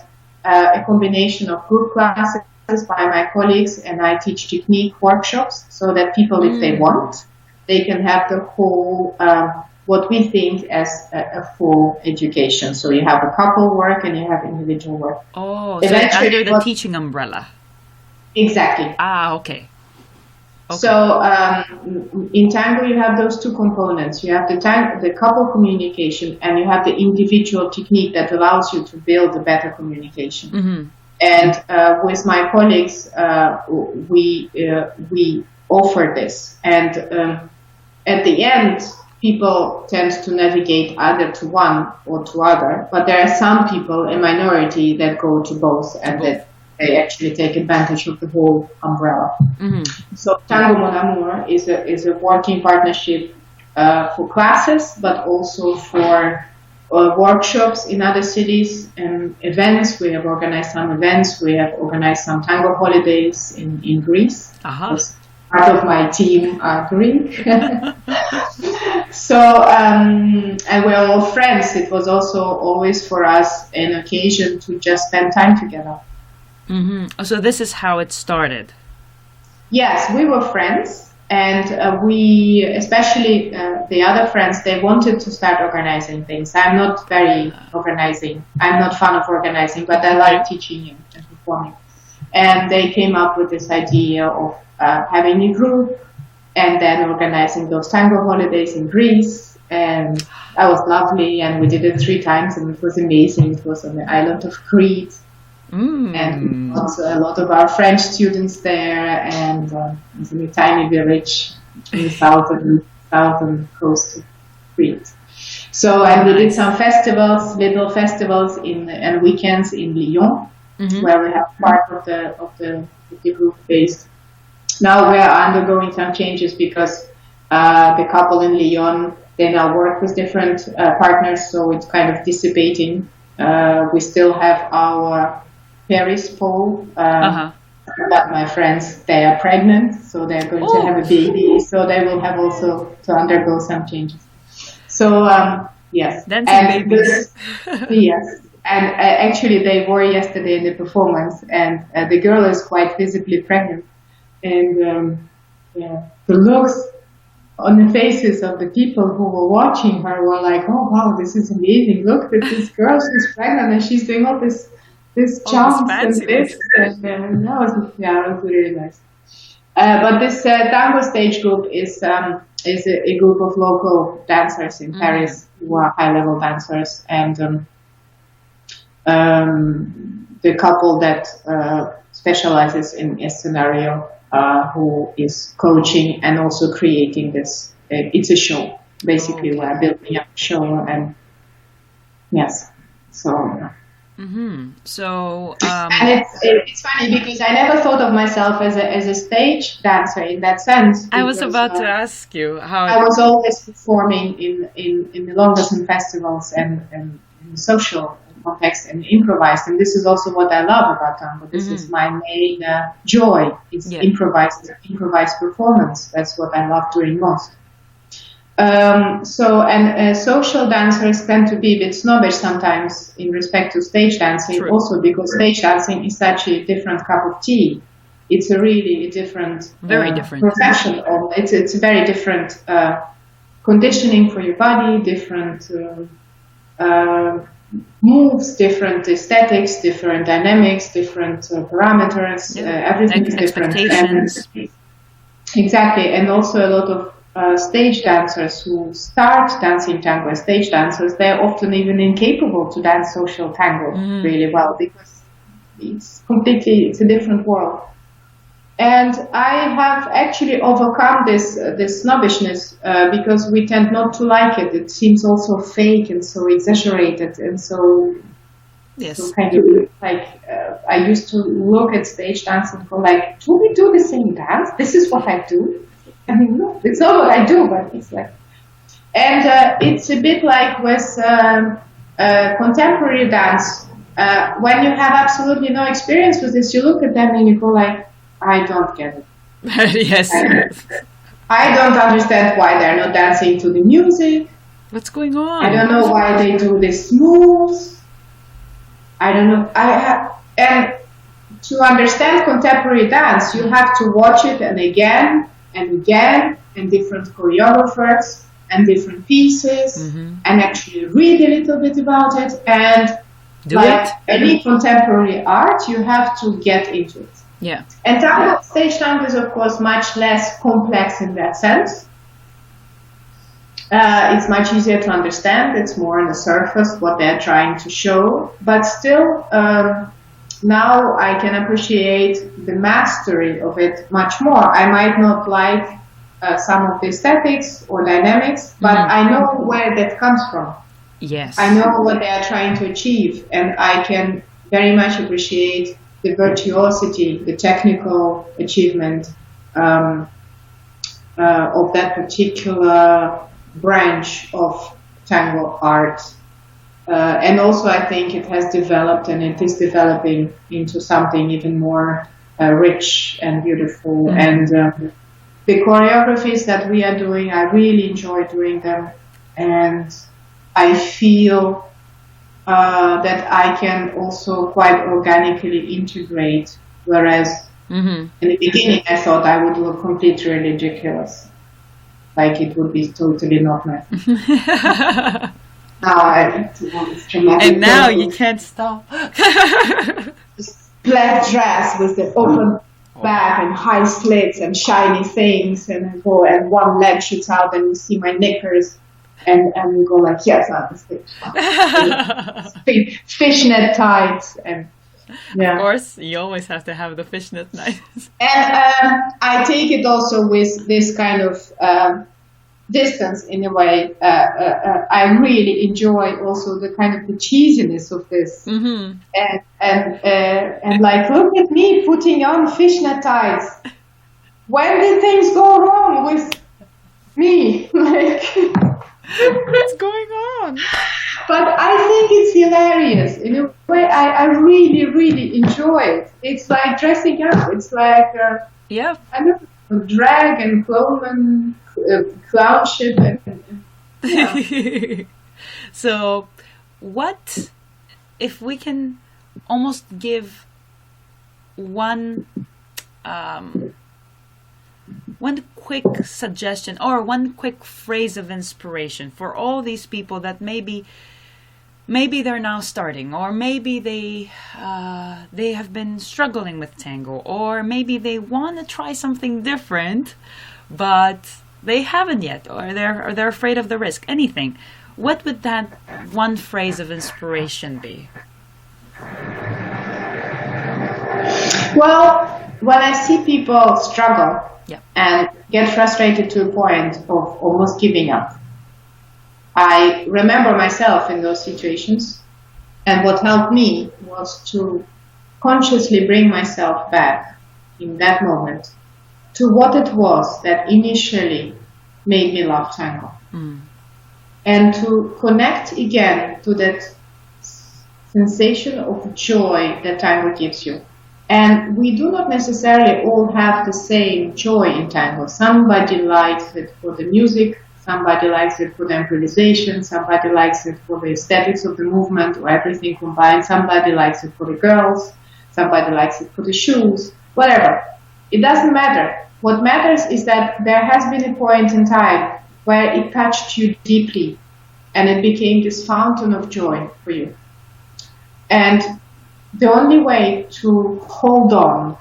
a combination of group classes by my colleagues, and I teach technique workshops so that people, if they want, they can have the whole, what we think as a full education. So you have a couple work and you have individual work. So it's under the teaching umbrella. Exactly. Okay. So in tango you have those two components. You have the couple communication, and you have the individual technique that allows you to build a better communication. And with my colleagues, we offer this. And at the end, people tend to navigate either to one or to other. But there are some people, a minority, that go to both, and that they actually take advantage of the whole umbrella. So Tango Mon Amour is a working partnership for classes, but also for workshops in other cities and events. We have organized some events. We have organized some tango holidays in Greece. part of my team are Greek. So, and we're all friends. It was also always for us an occasion to just spend time together. Mm-hmm. So this is how it started. Yes, we were friends, and we, especially the other friends, they wanted to start organizing things. I'm not very organizing. I'm not fond of organizing, but I like teaching and performing. And they came up with this idea of having a group and then organizing those tango holidays in Greece. And that was lovely. And we did it 3 times, and it was amazing. It was on the island of Crete. And also a lot of our French students there, and it's in a tiny village in the southern coast of Crete. So, and we did some festivals, little festivals and weekends in Lyon, where we have part of the group based. Now we are undergoing some changes because the couple in Lyon, they now work with different partners, so it's kind of dissipating. We still have our Paris pole, but my friends, they are pregnant, so they're going to have a baby, so they will have also to undergo some changes. So, yes. Dancing babies. Yes. And actually they were yesterday in the performance, and the girl is quite visibly pregnant. And the looks on the faces of the people who were watching her were like, oh wow, this is amazing. Look at this girl, she's pregnant and she's doing all this jumps and this. And that was really nice. But this tango stage group is a group of local dancers in Paris who are high-level dancers, and the couple that specializes in a scenario, who is coaching and also creating this. It's a show, basically. We're building up a show, and yes, so. So, and it's funny because I never thought of myself as a stage dancer in that sense. I was about to ask you how. I was always performing in the London festivals and in social context and improvised, and this is also what I love about tango. This is my main joy. It's improvised performance. That's what I love doing most. Social dancers tend to be a bit snobbish sometimes in respect to stage dancing. True. Also because stage dancing is such a different cup of tea. It's a really different, very different profession. It's a very different conditioning for your body, different moves, different aesthetics, different dynamics, different parameters. Everything is different. Expectations. Exactly, and also a lot of stage dancers who start dancing tango as stage dancers, they're often even incapable to dance social tango really well, because it's a different world. And I have actually overcome this snobbishness because we tend not to like it. It seems also fake and so exaggerated, and so kind of like I used to look at stage dance and go like, do we do the same dance? This is what I do. I mean, no, it's not what I do, but it's like, and it's a bit like with contemporary dance. When you have absolutely no experience with this, you look at them and you go like, I don't get it. Yes. I don't understand why they're not dancing to the music. What's going on? I don't know why they do these moves. I don't know. And to understand contemporary dance, you have to watch it and again, and different choreographers and different pieces, and actually read a little bit about it. And any contemporary art, you have to get into it. Yeah. And tango, stage tango is of course much less complex in that sense. It's much easier to understand. It's more on the surface what they're trying to show, but still. Now I can appreciate the mastery of it much more. I might not like some of the aesthetics or dynamics, but I know where that comes from. Yes. I know what they are trying to achieve, and I can very much appreciate the virtuosity, the technical achievement of that particular branch of tango art. And also I think it has developed, and it is developing into something even more rich and beautiful. And the choreographies that we are doing, I really enjoy doing them, and I feel that I can also quite organically integrate, whereas in the beginning I thought I would look completely ridiculous, like it would be totally not my and now you can't stop. Black dress with the open back and high slits and shiny things, and I go and one leg shoots out and you see my knickers, and you go like, yes, I'm the stage. Fishnet tights, and of course you always have to have the fishnet tights. And I take it also with this kind of distance in a way. I really enjoy also the kind of the cheesiness of this, and like, look at me putting on fishnet tights. When did things go wrong with me? Like, what's going on? But I think it's hilarious in a way. I really, really enjoy it. It's like dressing up. It's like I don't know, drag and clownship. So, what if we can almost give one quick suggestion or one quick phrase of inspiration for all these people that maybe they're now starting, or maybe they have been struggling with tango, or maybe they want to try something different but they haven't yet, or they're afraid of the risk. Anything. What would that one phrase of inspiration be? Well, when I see people struggle and get frustrated to a point of almost giving up, I remember myself in those situations, and what helped me was to consciously bring myself back in that moment to what it was that initially made me love tango. And to connect again to that sensation of joy that tango gives you. And we do not necessarily all have the same joy in tango. Somebody likes it for the music, somebody likes it for the improvisation, somebody likes it for the aesthetics of the movement or everything combined, somebody likes it for the girls, somebody likes it for the shoes, whatever. It doesn't matter. What matters is that there has been a point in time where it touched you deeply and it became this fountain of joy for you. And the only way to hold on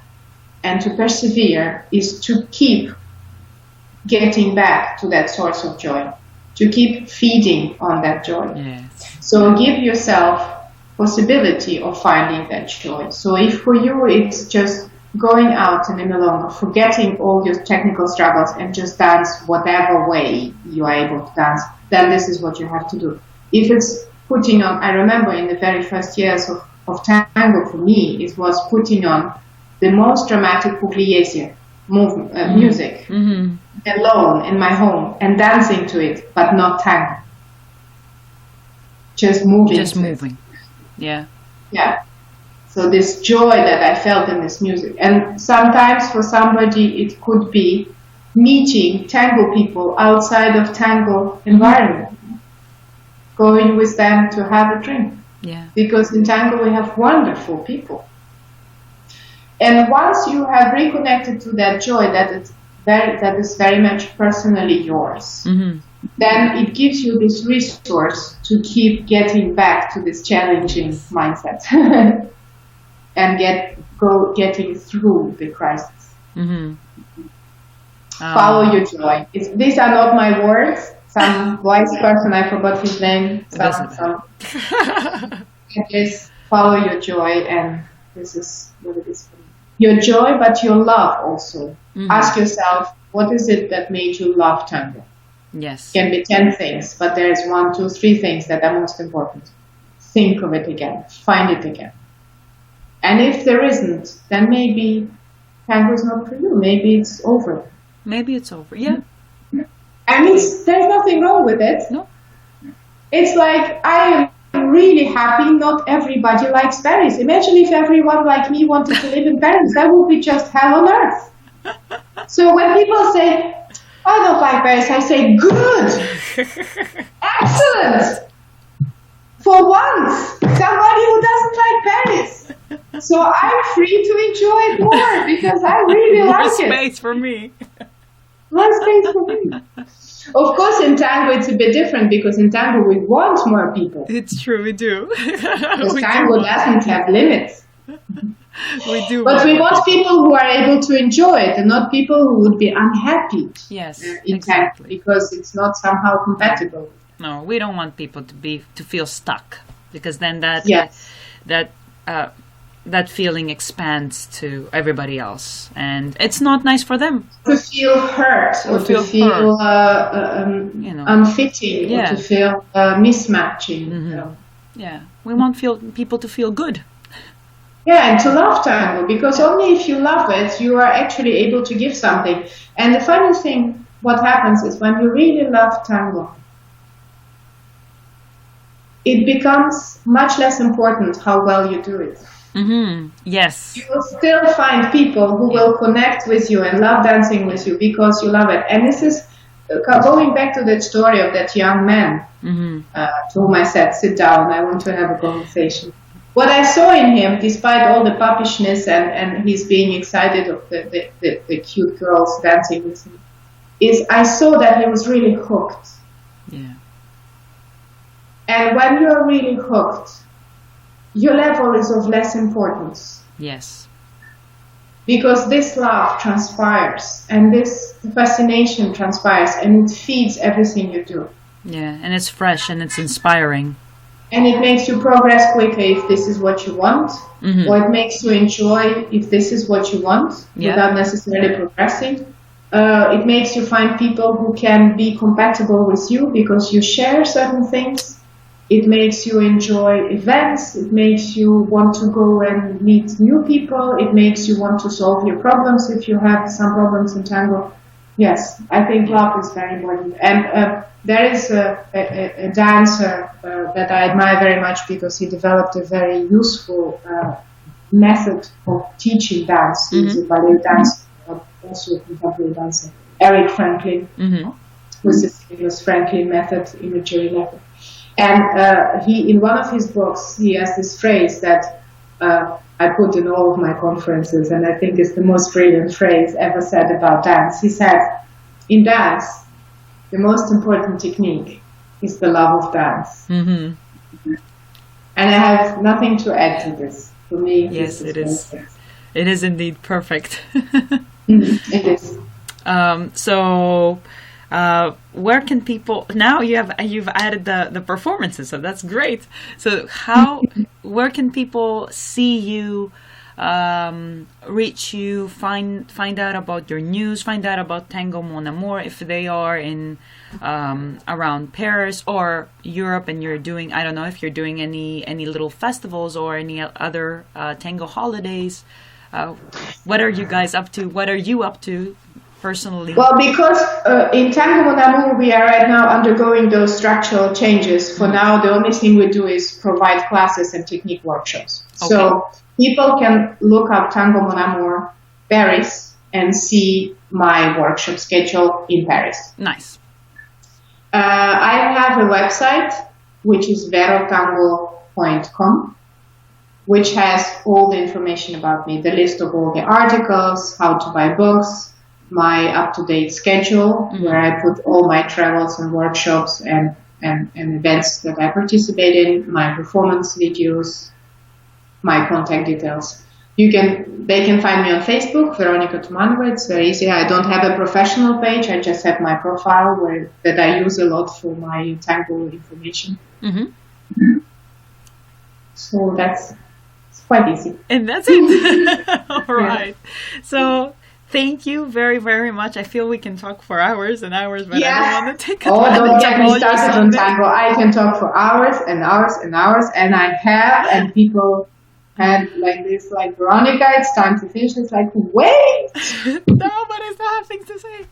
and to persevere is to keep getting back to that source of joy, to keep feeding on that joy. Yes. So give yourself possibility of finding that joy. So if for you it's just going out in the milonga, forgetting all your technical struggles and just dance whatever way you are able to dance, then this is what you have to do. If it's putting on, I remember in the very first years of tango for me, it was putting on the most dramatic pugliese music alone in my home and dancing to it, but not tango. Just moving. Yeah. Yeah. So this joy that I felt in this music. And sometimes for somebody it could be meeting tango people outside of tango environment, going with them to have a drink. Yeah. Because in tango we have wonderful people. And once you have reconnected to that joy that is very much personally yours, then it gives you this resource to keep getting back to this challenging mindset and getting through the crisis. Follow your joy. These are not my words. Some wise person, I forgot his name. Just follow your joy, and this is what it is for me. Your joy, but your love also. Ask yourself, what is it that made you love tango? Yes. It can be 10 things, but there's 1, 2, 3 things that are most important. Think of it again. Find it again. And if there isn't, then maybe tango is not for you. Maybe it's over. Maybe it's over. Yeah. And there's nothing wrong with it. No. It's like, I am really happy not everybody likes Paris. Imagine if everyone like me wanted to live in Paris. That would be just hell on earth. So when people say, I don't like Paris, I say, good, excellent. For once, somebody who doesn't like Paris. So I'm free to enjoy it more because I really like it. More space for me. More space for me. Of course, in tango it's a bit different because in tango we want more people. It's true, we do. Because tango doesn't have limits. We do. But we want people who are able to enjoy it and not people who would be unhappy. Yes, in exactly. tango because it's not somehow compatible. No, we don't want people to feel stuck, because then that that feeling expands to everybody else, and it's not nice for them. To feel hurt or to feel unfitting or to feel mismatching. Mm-hmm. Yeah, we want people to feel good. Yeah, and to love tango, because only if you love it, you are actually able to give something. And the funny thing, what happens is when you really love tango, it becomes much less important how well you do it. Mm-hmm. Yes. You will still find people who will connect with you and love dancing with you because you love it. And this is going back to that story of that young man to whom I said, sit down, I want to have a conversation. What I saw in him, despite all the puppishness and his being excited of the cute girls dancing with him, is I saw that he was really hooked. Yeah. And when you're really hooked, your level is of less importance. Yes. Because this love transpires and this fascination transpires and it feeds everything you do. Yeah, and it's fresh and it's inspiring. And it makes you progress quickly if this is what you want, or it makes you enjoy if this is what you want, without necessarily progressing. It makes you find people who can be compatible with you because you share certain things. It makes you enjoy events. It makes you want to go and meet new people. It makes you want to solve your problems if you have some problems in tango. Yes, I think love is very important. And there is a dancer that I admire very much because he developed a very useful method of teaching dance. He's a ballet dancer, also a contemporary dancer. Eric Franklin, with the famous Franklin method, imagery method. And he, in one of his books, he has this phrase that I put in all of my conferences, and I think it's the most brilliant phrase ever said about dance. He said, in dance, the most important technique is the love of dance. And I have nothing to add to this. For me, yes, it is. Perfect. It is indeed perfect. It is. So, where can people now? You've added the performances, so that's great. So, where can people see you, reach you, find out about your news, find out about Tango Mon Amour if they are in around Paris or Europe, and you're doing, I don't know if you're doing any little festivals or any other tango holidays. What are you guys up to? What are you up to personally? Well, because in Tango Mon Amour we are right now undergoing those structural changes. For now, the only thing we do is provide classes and technique workshops. Okay. So people can look up Tango Mon Amour Paris and see my workshop schedule in Paris. Nice. I have a website which is verotango.com, which has all the information about me, the list of all the articles, how to buy books, my up-to-date schedule, where I put all my travels and workshops and events that I participate in, my performance videos, my contact details. They can find me on Facebook, Veronica Toumanova. It's very easy. I don't have a professional page. I just have my profile that I use a lot for my tango information. So it's quite easy. And that's it. All right. So thank you very, very much. I feel we can talk for hours and hours, but I don't want to take a lot don't get me started on tango. I can talk for hours and hours and hours, and I have, and people had like this, like, Veronica, it's time to finish. It's like, wait! No, but I still have things to say.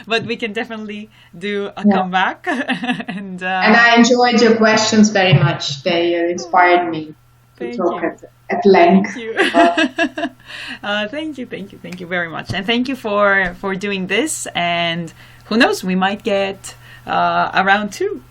But we can definitely do a comeback. And I enjoyed your questions very much. They inspired me. to talk at length. Thank you. Thank you very much, and thank you for doing this. And who knows, we might get a round 2.